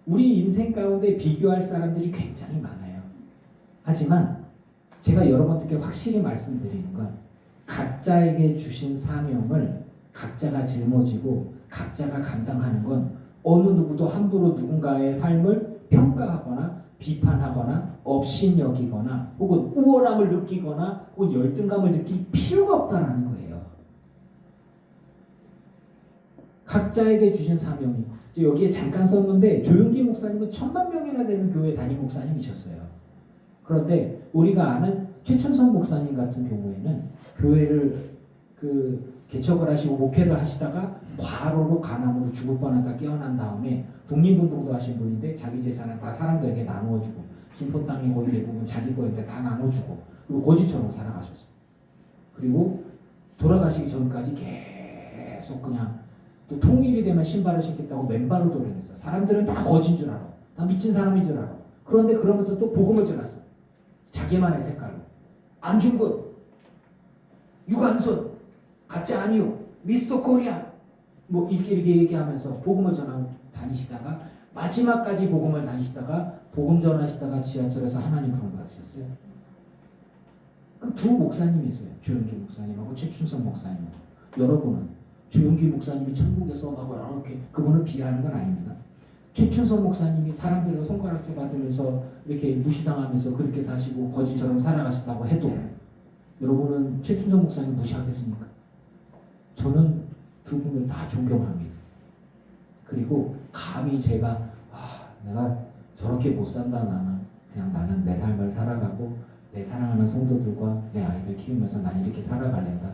우리 인생 가운데 비교할 사람들이 굉장히 많아요. 하지만 제가 여러분들께 확실히 말씀드리는 건 각자에게 주신 사명을 각자가 짊어지고 각자가 감당하는 건 어느 누구도 함부로 누군가의 삶을 평가하거나 비판하거나 업신여기거나 혹은 우월함을 느끼거나 혹은 열등감을 느낄 필요가 없다라는 거예요. 각자에게 주신 사명이 여기에 잠깐 썼는데 조용기 목사님은 1000만 명이나 되는 교회 담임 목사님이셨어요. 그런데 우리가 아는 최춘성 목사님 같은 경우에는 교회를 개척을 하시고 목회를 하시다가 과로로 간암으로 죽을 뻔하다 깨어난 다음에 독립운동도 하신 분인데 자기 재산을 다 사람들에게 나누어주고 김포 땅이 거의 대부분 자기 거인데 다 나눠주고 그리고 고지처럼 살아가셨어요. 그리고 돌아가시기 전까지 계속 그냥 또 통일이 되면 신발을 신겠다고 맨발로 돌아다녔어요. 사람들은 다 거진 줄 알아. 다 미친 사람인 줄 알아. 그런데 그러면서 또 복음을 전했어. 자기만의 색깔로. 안중근, 유관순, 가짜 아니요, 미스터 코리아 뭐 이렇게 얘기하면서 복음을 전하고 다니시다가 마지막까지 복음을 다니시다가 복음 전하시다가 지하철에서 하나님 부름 받으셨어요. 그 두 목사님이 있어요. 조영기 목사님하고 최춘성 목사님. 여러분은 조영기 목사님이 천국에서 막 이렇게 그분을 비하하는 건 아닙니다. 최춘성 목사님이 사람들과 손가락질 받으면서 이렇게 무시당하면서 그렇게 사시고 거지처럼 살아가셨다고 해도 여러분은 최춘성 목사님 무시하겠습니까? 저는 두 분을 다 존경합니다. 그리고 감히 제가 내가 저렇게 못 산다 나는 내 삶을 살아가고 내 사랑하는 성도들과 내 아이들 키우면서 난 이렇게 살아갈랜다.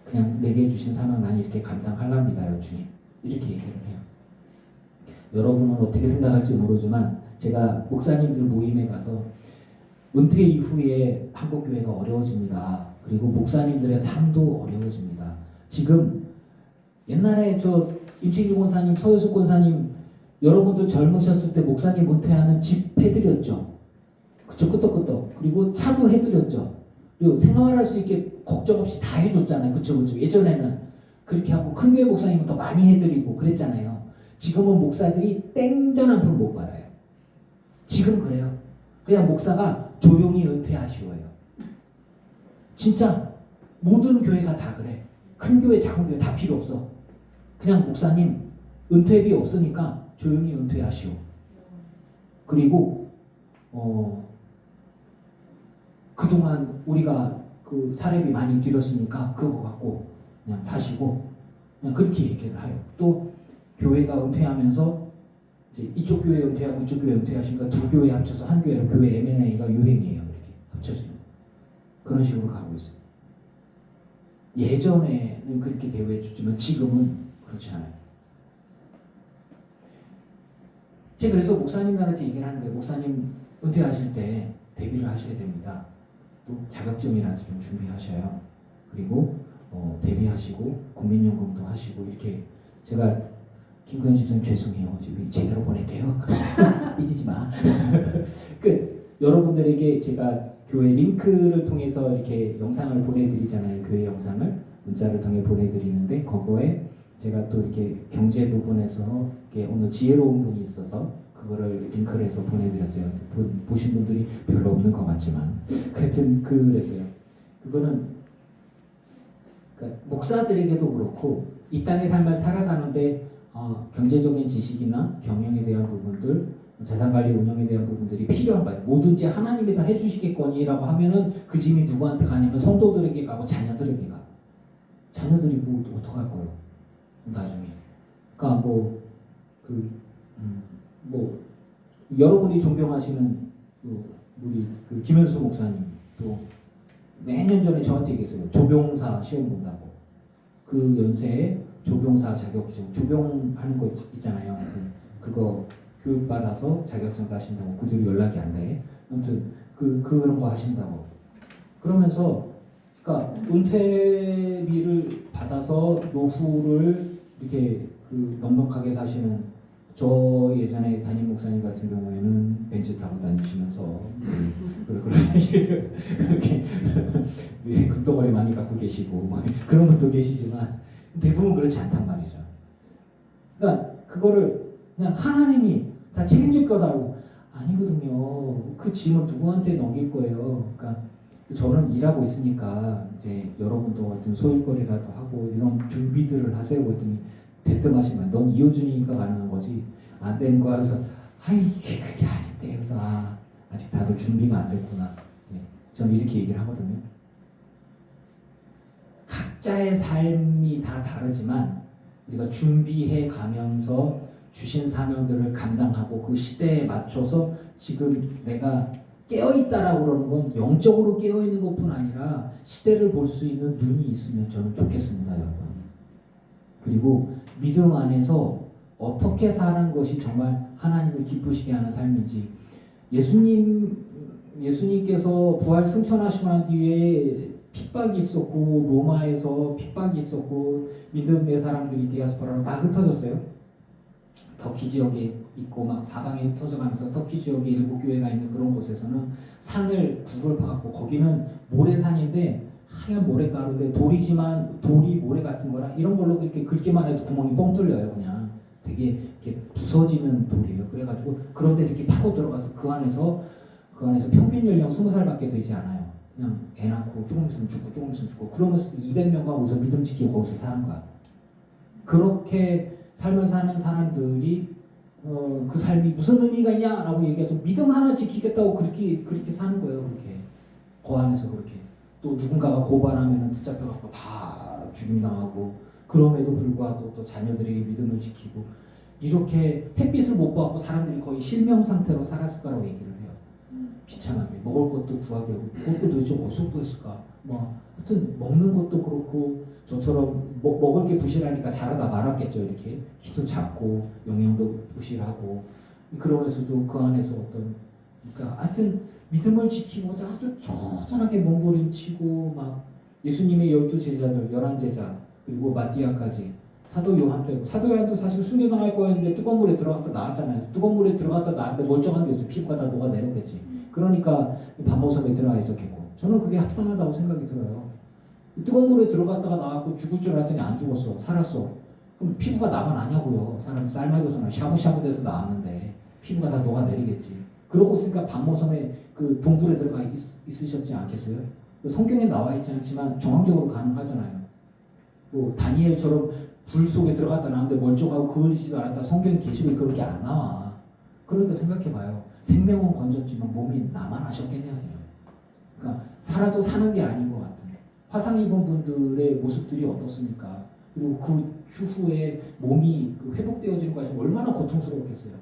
그냥 내게 주신 사명 난 이렇게 감당할랍니다요 주님. 이렇게 얘기를 해요. 여러분은 어떻게 생각할지 모르지만 제가 목사님들 모임에 가서 은퇴 이후에 한국교회가 어려워집니다. 그리고 목사님들의 삶도 어려워집니다. 지금 옛날에 저 임채기 권사님, 서효숙 권사님 여러분들 젊으셨을 때 목사님 은퇴하면 집 해드렸죠. 그쵸, 끄떡끄떡. 그리고 차도 해드렸죠. 그리고 생활할 수 있게 걱정 없이 다 해줬잖아요. 그쵸. 예전에는 그렇게 하고 큰 교회 목사님은 더 많이 해드리고 그랬잖아요. 지금은 목사들이 땡전 한 푼 못 받아요. 지금 그래요. 그냥 목사가 조용히 은퇴하시오요. 진짜 모든 교회가 다 그래. 큰 교회, 작은 교회 다 필요 없어. 그냥 목사님 은퇴비 없으니까 조용히 은퇴하시오. 그리고 그동안 우리가 그 사례비 많이 드렸으니까 그거 갖고 그냥 사시고 그냥 그렇게 얘기를 해요. 또 교회가 은퇴하면서 이제 이쪽 교회 은퇴하고 이쪽 교회 은퇴하시니까 두 교회 합쳐서 한 교회로 교회 M&A가 유행이에요. 이렇게 합쳐지는 그런 식으로 가고 있어요. 예전에는 그렇게 대우해 줬지만 지금은 그렇지 않아요. 제가 그래서 목사님들한테 얘기를 하는 거예요. 목사님 은퇴하실 때 데뷔를 하셔야 됩니다. 또 자격증이라도 좀 준비하셔요. 그리고 데뷔하시고 국민연금도 하시고 이렇게 제가 김구현 집사님 죄송해요. 지금 제대로 보낼게요. 삐지지 마. 여러분들에게 제가 교회 링크를 통해서 이렇게 영상을 보내드리잖아요. 교회 영상을 문자를 통해 보내드리는데 그거에 제가 또 이렇게 경제 부분에서 이렇게 오늘 지혜로운 분이 있어서 그거를 링크를 해서 보내드렸어요. 보신 분들이 별로 없는 것 같지만 하여튼 그랬어요. 그거는 그러니까 목사들에게도 그렇고 이 땅의 삶을 살아가는데 경제적인 지식이나 경영에 대한 부분들, 자산관리 운영에 대한 부분들이 필요한 거예요. 뭐든지 하나님이 다 해주시겠거니라고 하면은 그 짐이 누구한테 가냐면 성도들에게 가고 자녀들에게 가. 자녀들이 뭐 어떡할 거예요? 나중에. 그러니까 여러분이 존경하시는 우리 김현수 목사님 또 매년 전에 저한테 얘기했어요. 조병사 시험 본다고. 그 연세에 조병사 자격증, 조병하는 거 있잖아요. 그거 교육받아서 자격증 따신다고 그 뒤로 연락이 안 돼. 아무튼 그런 거 하신다고. 그러면서 그러니까 은퇴비를 받아서 노후를 이렇게 넉넉하게 사시는 저 예전에 담임 목사님 같은 경우에는 벤츠 타고 다니시면서 그런 사실 그렇게 금덩어리 많이 갖고 계시고 그런 분도 계시지만 대부분 그렇지 않단 말이죠. 그러니까 그거를 그냥 하나님이 다 책임질 거다고 아니거든요. 그 짐은 누구한테 넘길 거예요. 그러니까 저는 일하고 있으니까 이제 여러분도 같은 소일거리라도 하고 이런 준비들을 하세요. 그랬더니 대뜸하시면 넌 이호준이니까 가능한 거지 안 되는 거야. 그래서 이게 그게 아닌데. 그래서 아직 다들 준비가 안 됐구나. 저는 이렇게 얘기를 하거든요. 각자의 삶이 다 다르지만 우리가 준비해 가면서 주신 사명들을 감당하고 그 시대에 맞춰서 지금 내가 깨어있다라고 그러는 건 영적으로 깨어있는 것뿐 아니라 시대를 볼 수 있는 눈이 있으면 저는 좋겠습니다, 여러분. 그리고 믿음 안에서 어떻게 사는 것이 정말 하나님을 기쁘시게 하는 삶인지, 예수님께서 부활 승천하시고 난 뒤에 핍박이 있었고 로마에서 핍박이 있었고 믿음의 사람들이 디아스포라로 다 흩어졌어요. 터키 지역에 있고 막 사방에 흩어져가면서 터키 지역에 7교회가 있는 그런 곳에서는 산을 굴을 파갖고, 거기는 모래산인데 하얀 모래가루인데 돌이지만 돌이 모래 같은 거라 이런 걸로 이렇게 긁기만 해도 구멍이 뻥 뚫려요. 그냥 되게 이렇게 부서지는 돌이에요. 그래가지고 그런데 이렇게 파고 들어가서 그 안에서 평균 연령 20살밖에 되지 않아요. 그냥 애 낳고 조금 있으면 죽고 그러면서 200명가 거기서 믿음 지키고 거기서 사는 거야. 그렇게 삶을 사는 사람들이 그 삶이 무슨 의미가 있냐라고 얘기하죠. 믿음 하나 지키겠다고 그렇게 사는 거예요. 그렇게 그 안에서 그렇게 또 누군가가 고발하면 붙잡혀갖고 다 죽임당하고, 그럼에도 불구하고 또 자녀들에게 믿음을 지키고, 이렇게 햇빛을 못 받고 사람들이 거의 실명 상태로 살았을 거라고 얘기를 해요. 비참하게 먹을 것도 구하게 하고, 먹을 것도 도대체 어디서 구했을까? 하여튼 먹는 것도 그렇고, 저처럼 먹을 게 부실하니까 자라다 말았겠죠. 이렇게 키도 작고 영양도 부실하고, 그러면서도 그 안에서 그러니까 하여튼 믿음을 지키고자 아주 처절하게 몸부림치고, 막 예수님의 12제자들 11제자 그리고 마띠아까지, 사도 요한도 사실 순교당할 거였는데 뜨거운 물에 들어갔다 나왔잖아요. 뜨거운 물에 들어갔다 나왔는데 멀쩡한 게 없어요. 피부가 다 녹아내렸겠지. 그러니까 밤모섬에 들어가 있었겠고, 저는 그게 합당하다고 생각이 들어요. 뜨거운 물에 들어갔다가 나왔고 죽을 줄 알았더니 안 죽었어. 살았어. 그럼 피부가 남아나냐고요. 사람이 삶아져서는 샤브샤브 돼서 나왔는데 피부가 다 녹아내리겠지. 그러고 있으니까 밤모섬에 그 동굴에 들어가 있으셨지 않겠어요? 성경에 나와 있지 않지만 정황적으로 가능하잖아요. 뭐 다니엘처럼 불 속에 들어갔다 나왔는데 멀쩡하고 그을지도 않았다. 성경 계시록에 그렇게 안 나와. 그러니까 생각해봐요. 생명은 건졌지만 몸이 남아나셨겠냐고요. 그러니까 살아도 사는 게 아닌 것 같아요. 화상 입은 분들의 모습들이 어떻습니까? 그리고 그 추후에 몸이 회복되어지는 것이 얼마나 고통스러웠겠어요.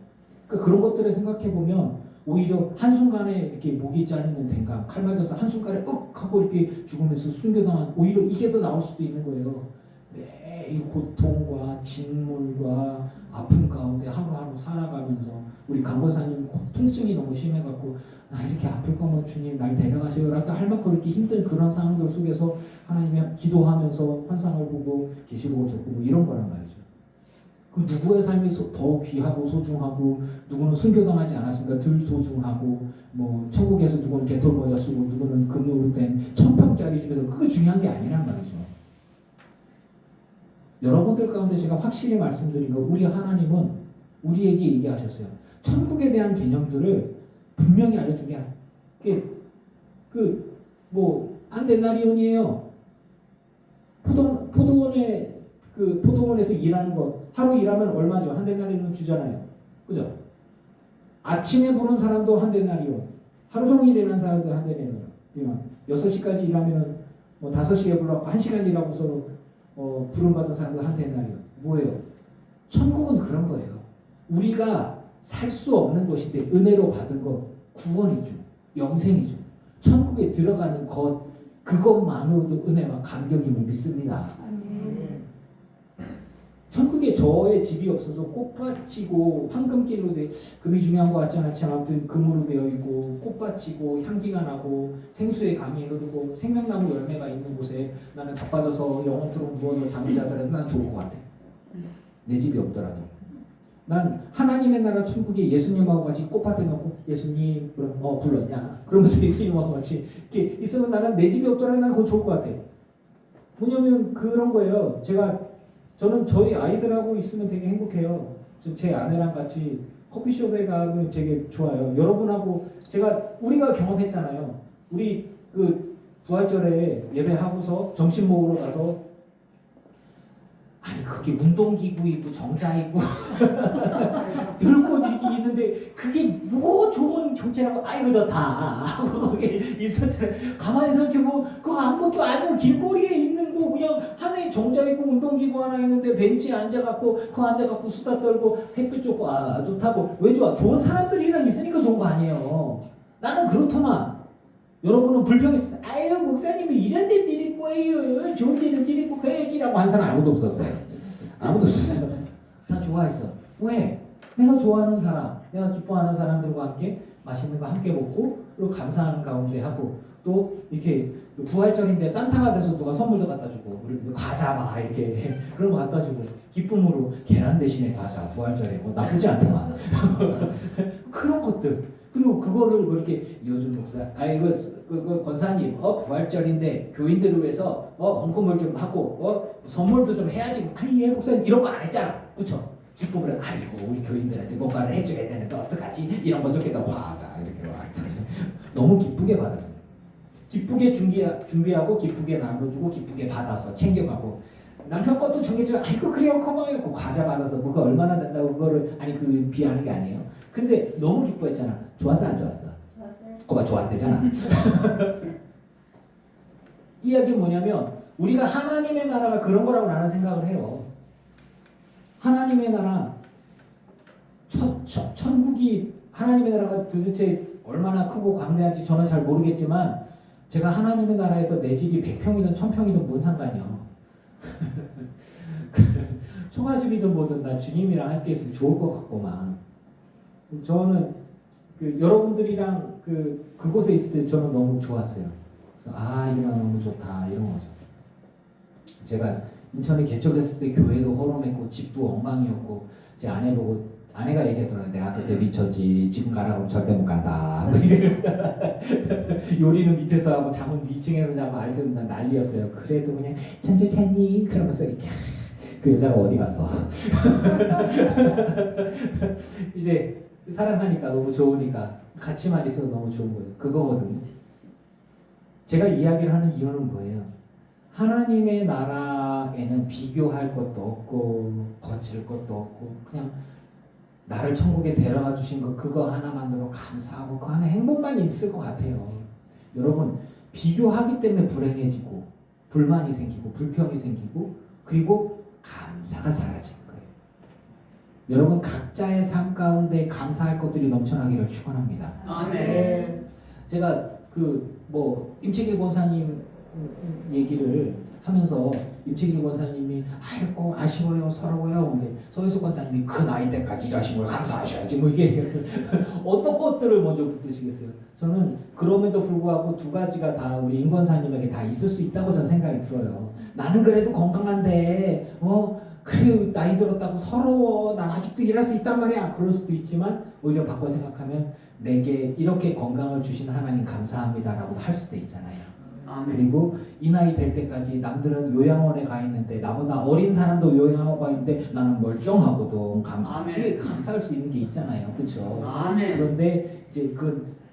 그러니까 그런 것들을 생각해 보면 오히려 한순간에 이렇게 목이 잘리는 댕감, 칼 맞아서 한순간에 하고 이렇게 죽으면서 순교당한, 오히려 이게 더 나올 수도 있는 거예요. 이 고통과 진물과 아픔 가운데 하루하루 살아가면서 우리 강보사님 통증이 너무 심해갖고 나 이렇게 아플 거면 주님 날 데려가세요 라고 할 만큼 이렇게 힘든 그런 상황들 속에서 하나님이 기도하면서 환상을 보고 계시록을 적고 이런 거란 말이죠. 그 누구의 삶이 더 귀하고 소중하고, 누구는 순교당하지 않았으니까 덜 소중하고, 뭐 천국에서 누구는 개털모자 쓰고 누구는 금으로 된 1000평짜리 집에서 그거 중요한 게 아니란 말이죠. 여러분들 가운데 제가 확실히 말씀드린 거, 우리 하나님은 우리에게 얘기하셨어요. 천국에 대한 개념들을 분명히 알려준 게 안데나리온이에요. 포도원에서 일하는 것, 하루 일하면 얼마죠? 한 데나리온 주잖아요. 그죠? 아침에 부른 사람도 한 데나리온, 하루 종일 일하는 사람도 한 데나리온. 6시까지 일하면 5시에 불러갖고 1시간 일하고서 부름받은 사람도 한 데나리온. 뭐예요? 천국은 그런 거예요. 우리가 살 수 없는 것인데 은혜로 받은 것, 구원이죠. 영생이죠. 천국에 들어가는 것, 그것만으로도 은혜와 감격임을 믿습니다. 천국에 저의 집이 없어서 꽃밭이고 황금길로 금이 중요한 것 같지 않지만 아무튼 금으로 되어 있고 꽃밭이고 향기가 나고 생수의 강이 흐르고 생명나무 열매가 있는 곳에 나는 자빠져서 영원토록 누워서 잠을 자더라도 난 좋을 것 같아. 내 집이 없더라도. 난 하나님의 나라 천국에 예수님하고 같이 꽃밭에 놓고 예수님 불렀냐 그러면서 예수님하고 같이 이렇게 있으면 나는 내 집이 없더라도 난 그거 좋을 것 같아. 뭐냐면 그런 거예요. 저는 저희 아이들하고 있으면 되게 행복해요. 제 아내랑 같이 커피숍에 가면 되게 좋아요. 여러분하고 우리가 경험했잖아요. 우리 부활절에 예배하고서 점심 먹으러 가서, 아니 그게 운동기구 있고 정자 있고 들고 뒤기 있는데 그게 뭐 좋은 정체라고 아이고 좋다 하고 거기 있었잖아요. 가만히 생각해보면 그거 아무것도 아니고 길거리에 있는 거 그냥 하나에 정자 있고 운동기구 하나 있는데 벤치에 앉아갖고 그거 앉아갖고 수다 떨고 햇빛 쬐고 아 좋다고. 왜 좋아? 좋은 사람들이랑 있으니까 좋은 거 아니에요. 나는 그렇더만. 여러분은 불평했어요. 아유 목사님이 이런 데 데리고 와요. 좋은 데는 데리고 가야지라고 한 사람 아무도 없었어요. 아무도 없었어. 다 좋아했어. 왜? 내가 좋아하는 사람, 내가 기뻐하는 사람들과 함께 맛있는 거 함께 먹고 그리고 감사하는 가운데 하고 또 이렇게 부활절인데 산타가 돼서 누가 선물도 갖다 주고 우리 과자 막 이렇게 그런 거 갖다 주고 기쁨으로 계란 대신에 과자 부활절에 뭐 나쁘지 않더만. 그런 것들. 그리고 그거를 뭐 이렇게 이호준 목사, 이거 그 권사님, 부활절인데 교인들을 위해서 헌금을 좀 하고 선물도 좀 해야지. 아니 예 목사님 이런 거 안 했잖아, 그렇죠? 기쁨을 아이고 우리 교인들한테 뭔가를 해줘야 되는데 어떡하지? 이런 거 좋겠다. 화자 이렇게 너무 기쁘게 받았어요. 기쁘게 준비하고 기쁘게 나눠주고 기쁘게 받아서 챙겨가고. 남편 것도 챙겨주고 아이고 그래요 고마워요. 그 과자 받아서 뭐가 얼마나 된다고 그거를 아니 그 비하는 게 아니에요. 근데 너무 기뻐했잖아. 좋았어 안 좋았어? 좋았어요. 그거 좋았대잖아. 이야기는 뭐냐면 우리가 하나님의 나라가 그런 거라고 나는 생각을 해요. 하나님의 나라 천국이 하나님의 나라가 도대체 얼마나 크고 광대한지 저는 잘 모르겠지만 제가 하나님의 나라에서 내 집이 100평이든 1000평이든 뭔 상관이요. 초가집이든 뭐든 나 주님이랑 함께 있으면 좋을 것 같고만. 저는 여러분들이랑 그곳에 있을 때 저는 너무 좋았어요. 그래서 이거 너무 좋다 이런 거죠. 제가 인천에 개척했을 때 교회도 허름했고 집도 엉망이었고 제 아내 보고 아내가 얘기하더라고요. 내가 그때 미쳤지. 지금 가라 그러면 절대 못 간다. 요리는 밑에서 하고 잠은 위층에서 자고 아이들은 난리였어요. 그래도 그냥 천주 찾니? 그러면서 이렇게 그 여자가 어디 갔어? 이제 사랑하니까 너무 좋으니까 같이만 있어도 너무 좋은 거예요. 그거거든요. 제가 이야기를 하는 이유는 뭐예요? 하나님의 나라에는 비교할 것도 없고 거칠 것도 없고 그냥 나를 천국에 데려가 주신 거 그거 하나만으로 감사하고 그 안에 행복만 있을 것 같아요. 여러분 비교하기 때문에 불행해지고 불만이 생기고 불평이 생기고 그리고 감사가 사라지는 거예요. 여러분 각자의 삶 가운데 감사할 것들이 넘쳐나기를 축원합니다. 아멘. 제가 임채길 권사님 얘기를 하면서 임채길 권사님이 아이고 아쉬워요 서러워요. 근데 서유수 권사님이 그 나이 때까지 일하신 걸 감사하셔야지 뭐 이게 어떤 것들을 먼저 붙드시겠어요? 저는 그럼에도 불구하고 두 가지가 다 우리 임 권사님에게 다 있을 수 있다고 저는 생각이 들어요. 나는 그래도 건강한데 그래 나이 들었다고 서러워. 난 아직도 일할 수 있단 말이야. 그럴 수도 있지만 오히려 바꿔 생각하면 내게 이렇게 건강을 주신 하나님 감사합니다라고 할 수도 있잖아요. 그리고 이 나이 될 때까지 남들은 요양원에 가 있는데 나보다 어린 사람도 요양원에 가 있는데 나는 멀쩡하거든. 이게 감사할 수 있는 게 있잖아요. 그렇죠? 그런데 이제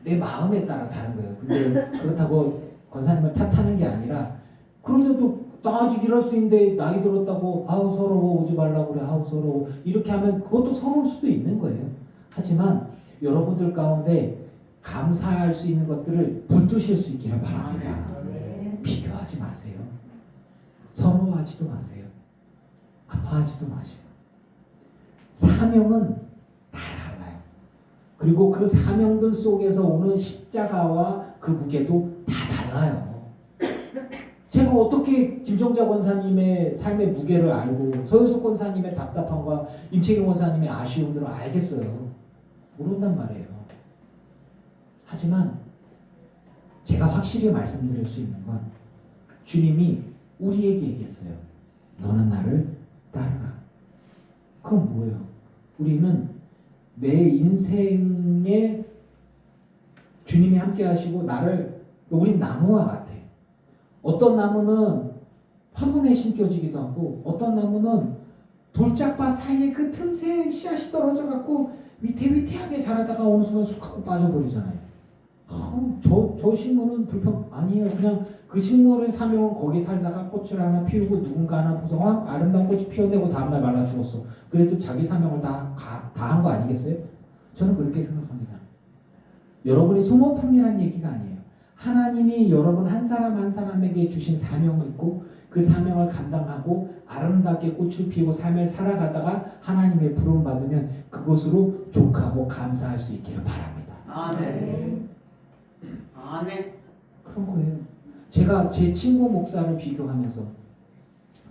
내 마음에 따라 다른 거예요. 근데 그렇다고 권사님을 탓하는 게 아니라 그런데도 나 아직 일할 수 있는데 나이 들었다고 아우 서러워 오지 말라고 그래 아우 서러워 이렇게 하면 그것도 서러울 수도 있는 거예요. 하지만 여러분들 가운데 감사할 수 있는 것들을 붙드실 수 있기를 바랍니다. 비교하지 마세요. 서러워하지도 마세요. 아파하지도 마세요. 사명은 다 달라요. 그리고 그 사명들 속에서 오는 십자가와 그 무게도 다 달라요. 제가 어떻게 김정자 권사님의 삶의 무게를 알고 서유수 권사님의 답답함과 임채길 권사님의 아쉬움들을 알겠어요. 모른단 말이에요. 하지만 제가 확실히 말씀드릴 수 있는 건 주님이 우리에게 얘기했어요. 너는 나를 따르라. 그럼 뭐예요? 우리는 내 인생에 주님이 함께 하시고 우린 나무와 같아. 어떤 나무는 화분에 심겨지기도 하고 어떤 나무는 돌짝밭 사이에 그 틈새 씨앗이 떨어져 갖고 위태위태하게 자라다가 어느 순간 쑥 하고 빠져버리잖아요. 저 식물은 불평 아니에요. 그냥 그 식물의 사명은 거기 살다가 꽃을 하나 피우고 누군가 하나 보성한 아름다운 꽃이 피어내고 다음날 말라 죽었어. 그래도 자기 사명을 다 한 거 아니겠어요? 저는 그렇게 생각합니다. 여러분이 소모품이라는 얘기가 아니에요. 하나님이 여러분 한 사람 한 사람에게 주신 사명이 있고 그 사명을 감당하고 아름답게 꽃을 피우고 삶을 살아가다가 하나님의 부름 받으면 그것으로 족하고 감사할 수 있기를 바랍니다. 아멘. 아멘. 그런 거예요. 제가 제 친구 목사를 비교하면서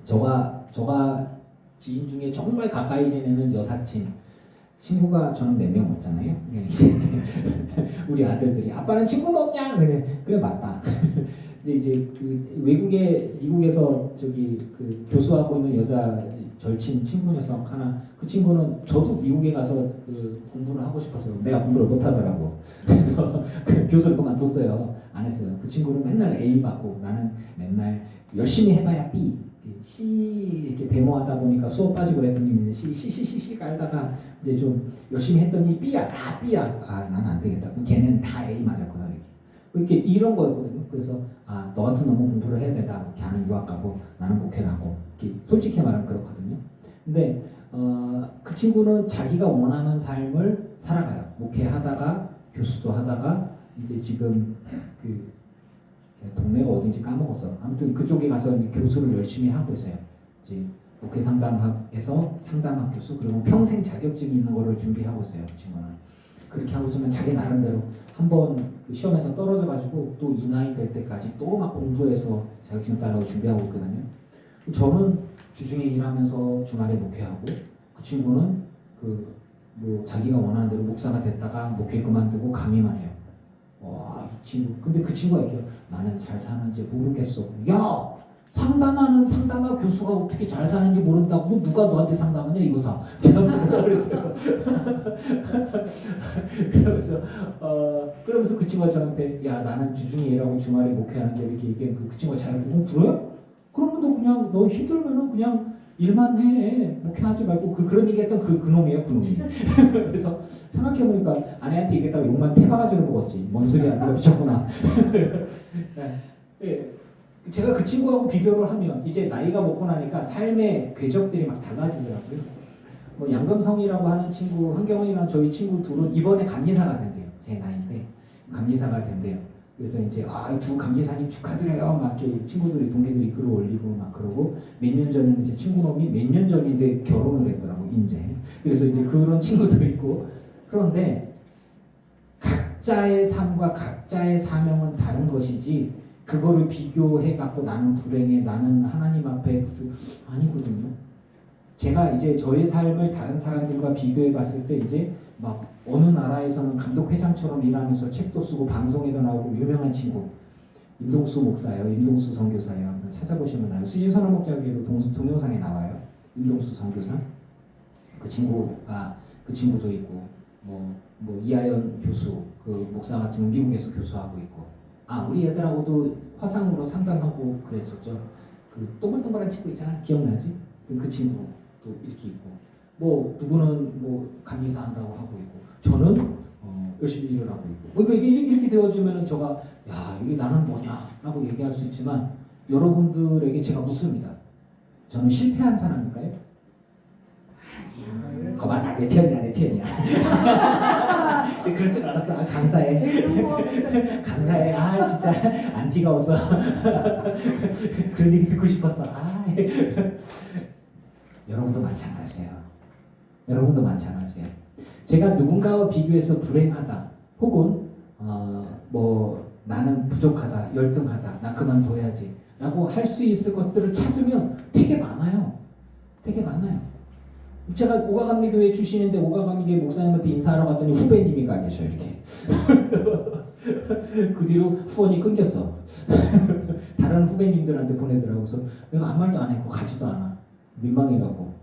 저가 지인 중에 정말 가까이 지내는 여사친 친구가 저는 몇 명 없잖아요. 우리 아들들이 아빠는 친구도 없냐? 그래 맞다. 이제 그 외국에 미국에서 저기 그 교수하고 있는 여자 절친 친구 녀석 하나 그 친구는 저도 미국에 가서 그 공부를 하고 싶었어요. 내가 공부를 못 하더라고. 그래서 그 교수를 그만뒀어요. 안 했어요. 그 친구는 맨날 A 받고 나는 맨날 열심히 해봐야 B. C 이렇게 데모하다 보니까 수업 빠지고 그랬더니 C 깔다가 이제 좀 열심히 했더니 B야 다 B야. 아 나는 안 되겠다. 걔는 다 A 맞았거든 이렇게 이런 거였거든요. 그래서 아 너 같은 놈은 공부를 해야 된다. 걔는 유학 가고 나는 목회를 하고 이렇게 솔직히 말하면 그렇거든요. 근데 그 친구는 자기가 원하는 삶을 살아가요. 목회하다가 교수도 하다가 이제 지금 그 동네가 어딘지 까먹었어. 아무튼 그쪽에 가서 교수를 열심히 하고 있어요. 이제 목회 상담학에서 상담학 교수 그리고 평생 자격증이 있는 거를 준비하고 있어요. 그 친구는 그렇게 하고 있으면 자기 나름대로 한번 그 시험에서 떨어져가지고 또 이 나이 될 때까지 또 막 공부해서 자격증 따려고 준비하고 있거든요. 저는 주중에 일하면서 주말에 목회하고 그 친구는 그 뭐 자기가 원하는 대로 목사가 됐다가 목회 그만두고 강의만 해요. 와, 이 친구. 근데 그 친구가 이렇게 나는 잘 사는지 모르겠어. 야! 상담하 교수가 어떻게 잘 사는지 모른다고 누가 너한테 상담하냐 이거사. 제가 뭐라 그랬어요. 그러면서 그 친구가 저한테 야 나는 주중에 일하고 주말에 목회하는데 이렇게 얘기해. 그 친구가 잘하고 그래? 그러면 너 그냥 너 힘들면은 그냥 일만 해. 목회하지 말고 그런 얘기했던 그놈이에요 그놈이. 그래서 생각해보니까 아내한테 얘기했다가 욕만 태바가지로 먹었지. 뭔 소리야 네가 미쳤구나. 네. 제가 그 친구하고 비교를 하면 이제 나이가 먹고 나니까 삶의 궤적들이 막 달라지더라고요. 뭐 양금성이라고 하는 친구, 한경원이랑 저희 친구 둘은 이번에 감리사가 된대요. 제 나이인데 감리사가 된대요. 그래서 이제 두 감리사님 축하드려요. 막 이렇게 친구들이 동기들이 글을 올리고 막 그러고 몇 년 전에 이제 친구놈이 몇 년 전인데 결혼을 했더라고 이제. 그래서 이제 그런 친구도 있고 그런데 각자의 삶과 각자의 사명은 다른 것이지. 그거를 비교해 갖고 나는 불행해 나는 하나님 앞에 부족 아니거든요. 제가 이제 저의 삶을 다른 사람들과 비교해 봤을 때 이제 막 어느 나라에서는 감독회장처럼 일하면서 책도 쓰고 방송에도 나오고 유명한 친구 임동수 목사예요. 임동수 선교사예요. 찾아보시면 나요. 수지선언 목자기에도 동영상에 나와요. 임동수 선교사. 그 친구가 그 친구도 있고 뭐 이하연 교수 그 목사 같은 경우 미국에서 교수하고 있고. 우리 애들하고도 화상으로 상담하고 그랬었죠. 그 동글동글한 친구 있잖아. 기억나지? 그 친구도 이렇게 있고 뭐 누구는 뭐 감리사 한다고 하고 있고 저는 열심히 일을 하고 있고 그러니까 이렇게 되어지면은 제가 야 이게 나는 뭐냐 라고 얘기할 수 있지만 여러분들에게 제가 묻습니다. 저는 실패한 사람일까요? 거봐 나 내 편이야. 그럴 줄 알았어. 감사해. 감사해. 진짜 안티가 그런 얘기 듣고 싶었어. 여러분도 마찬가지예요. 제가 누군가와 비교해서 불행하다 혹은 뭐 나는 부족하다, 열등하다, 나 그만둬야지 라고 할 수 있을 것들을 찾으면 되게 많아요. 제가 오가감리교회 출신인데 오가감리교회 목사님한테 인사하러 갔더니 후배님이 가 계셔 이렇게. 그 뒤로 후원이 끊겼어. 다른 후배님들한테 보내더라고. 그래서 내가 아무 말도 안 했고 가지도 않아. 민망해갖고.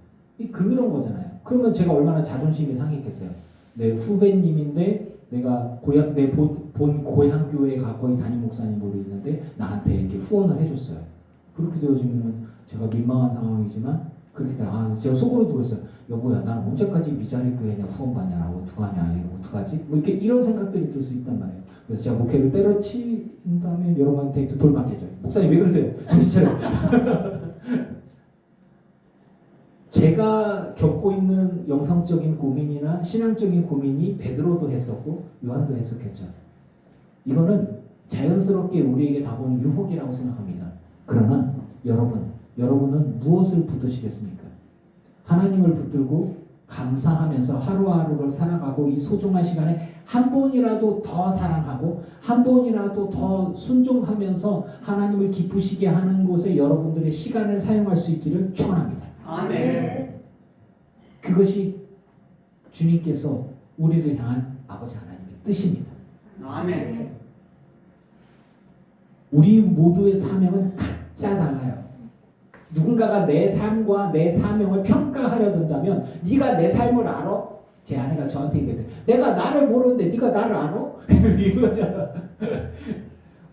그런 거잖아요. 그러면 제가 얼마나 자존심이 상했겠어요. 내 후배님인데 내가 내 본 고향 교회에 가거의 담임 목사님으로 있는데 나한테 이렇게 후원을 해줬어요. 그렇게 되어지면 제가 민망한 상황이지만 그렇게 제가 속으로 두고 있어요. 여보야, 나는 언제까지 미자리 교회냐 후원받냐, 어떡하냐, 어떡하지? 뭐 이렇게 이런 생각들이 들 수 있단 말이에요. 그래서 제가 목회를 때려친 다음에 여러분한테 돌 맞겠죠. 목사님 왜 그러세요? 정신 차려. 제가 겪고 있는 영성적인 고민이나 신앙적인 고민이 베드로도 했었고 요한도 했었겠죠. 이거는 자연스럽게 우리에게 다가오는 유혹이라고 생각합니다. 그러나 여러분은 무엇을 붙드시겠습니까? 하나님을 붙들고 감사하면서 하루하루를 살아가고 이 소중한 시간에 한 번이라도 더 사랑하고 한 번이라도 더 순종하면서 하나님을 기쁘시게 하는 곳에 여러분들의 시간을 사용할 수 있기를 축원합니다. 아멘. 그것이 주님께서 우리를 향한 아버지 하나님의 뜻입니다. 아멘. 우리 모두의 사명은 각자 달라요. 누군가가 내 삶과 내 사명을 평가하려 든다면 네가 내 삶을 알아? 제 아내가 저한테 얘기했대. 내가 나를 모르는데 네가 나를 알아? 이거잖아.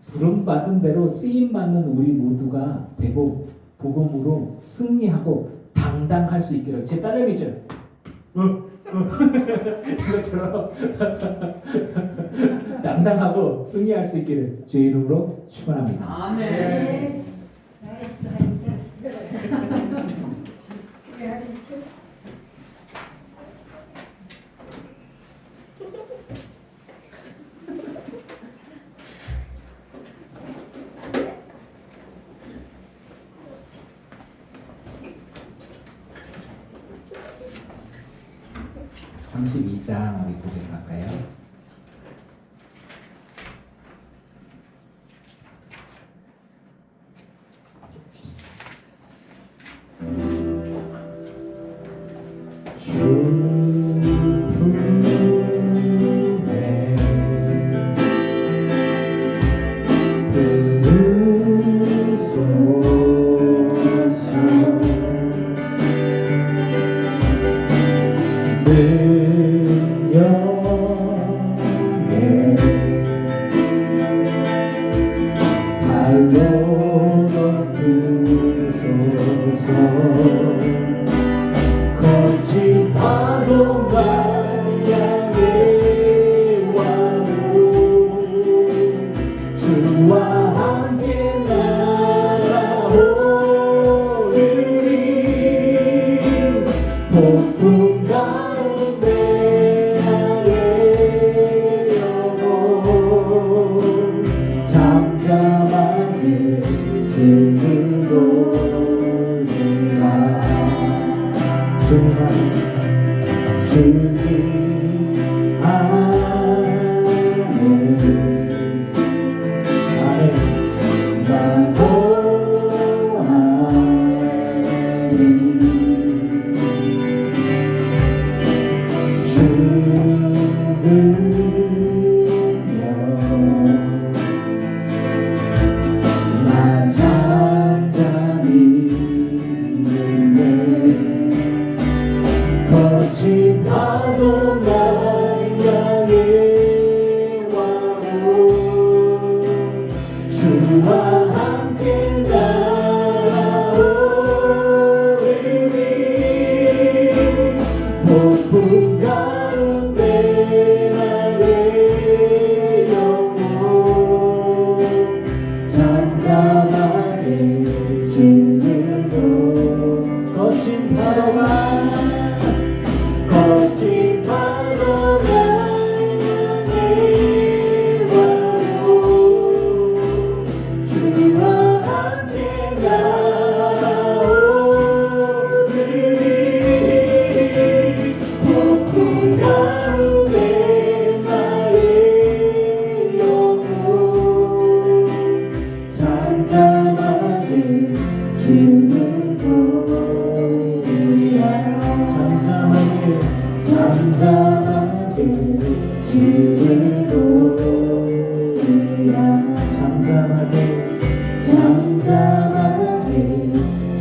부름받은 대로 쓰임받는 우리 모두가 되고 복음으로 승리하고 당당할 수 있기를. 제 딸내미죠. 이것처럼 당당하고 승리할 수 있기를 주의 이름으로 축원합니다. 아멘. 삼십이 장 우리 보도록 할까요? 거친 파도가 향해 와도 주와 함께 날아오르리 폭풍 가운데 나의 영혼 잠잠하게 주를 보리라. 주님 아멘 아멘 나도 아멘 주는요 나 잠잠히 있네 거친 파도가 향해 와도 주와 함께 날아오르리 폭풍 가운데 나의 영혼 잠잠하게 주를 거친 파도가 거친 파도가 향해 와도 주와 함께 날아오르리 폭풍 가운데 나의 영혼 잠잠하게 주를 보리라. 잠잠하게 주를 보리라. 잠잠하게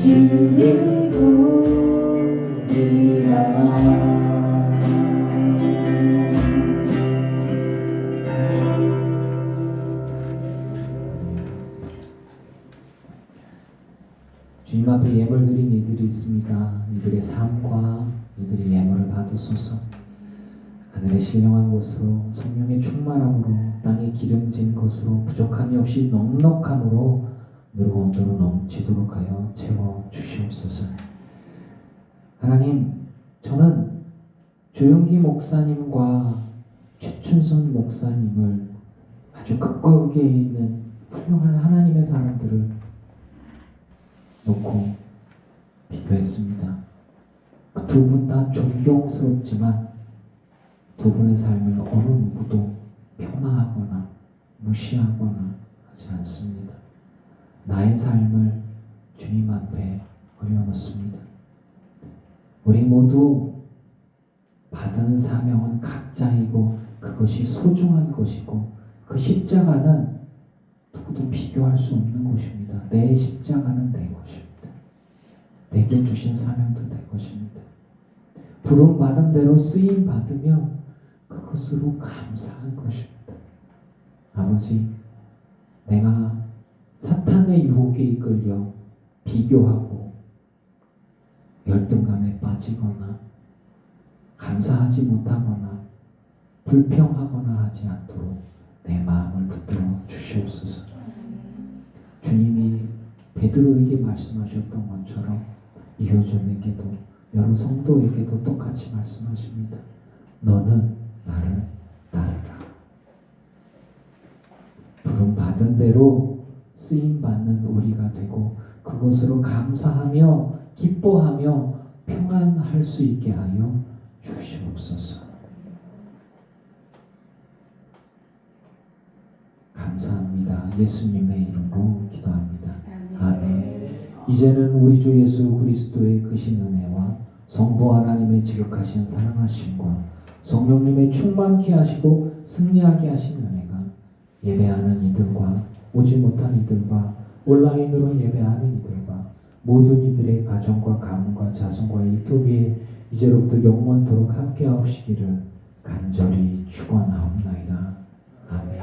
주를 보리라. 주님 앞에 예물 드린 이들이 있습니다. 이들의 삶과 이들의 예물을 받으소서. 하늘의 신령한 것으로 성령의 충만함으로 땅에 기름진 것으로 부족함이 없이 넉넉함으로 누르고 온도로 넘치도록 하여 채워 주시옵소서. 하나님, 저는 조용기 목사님과 최춘선 목사님을 아주 극과 극에 있는 훌륭한 하나님의 사람들을 놓고 비교했습니다. 그 두 분 다 존경스럽지만 두 분의 삶을 어느 누구도 폄하하거나 무시하거나 하지 않습니다. 나의 삶을 주님 앞에 올려놓습니다. 우리 모두 받은 사명은 각자이고 그것이 소중한 것이고 그 십자가는 누구도 비교할 수 없는 것입니다. 내 십자가는 내 것입니다. 내게 주신 사명도 내 것입니다. 부름 받은 대로 쓰임 받으면 그것으로 감사한 것입니다. 아버지, 내가 사탄의 유혹에 이끌려 비교하고 열등감에 빠지거나 감사하지 못하거나 불평하거나 하지 않도록 내 마음을 붙들어 주시옵소서. 주님이 베드로에게 말씀하셨던 것처럼 이효준에게도 여러 성도에게도 똑같이 말씀하십니다. 너는 나를 따르라. 부름 받은 대로 쓰임 받는 우리가 되고 그것으로 감사하며 기뻐하며 평안할 수 있게 하여 주시옵소서. 감사합니다. 예수님의 이름으로 기도합니다. 아멘. 이제는 우리 주 예수 그리스도의 크신 은혜와 성부 하나님의 지극하신 사랑하심과 성령님의 충만케 하시고 승리하게 하신 은혜가 예배하는 이들과 오지 못한 이들과 온라인으로 예배하는 이들과 모든 이들의 가정과 가문과 자손과 일터위에 이제로부터 영원토록 함께 하시기를 간절히 축원하옵나이다. 아멘.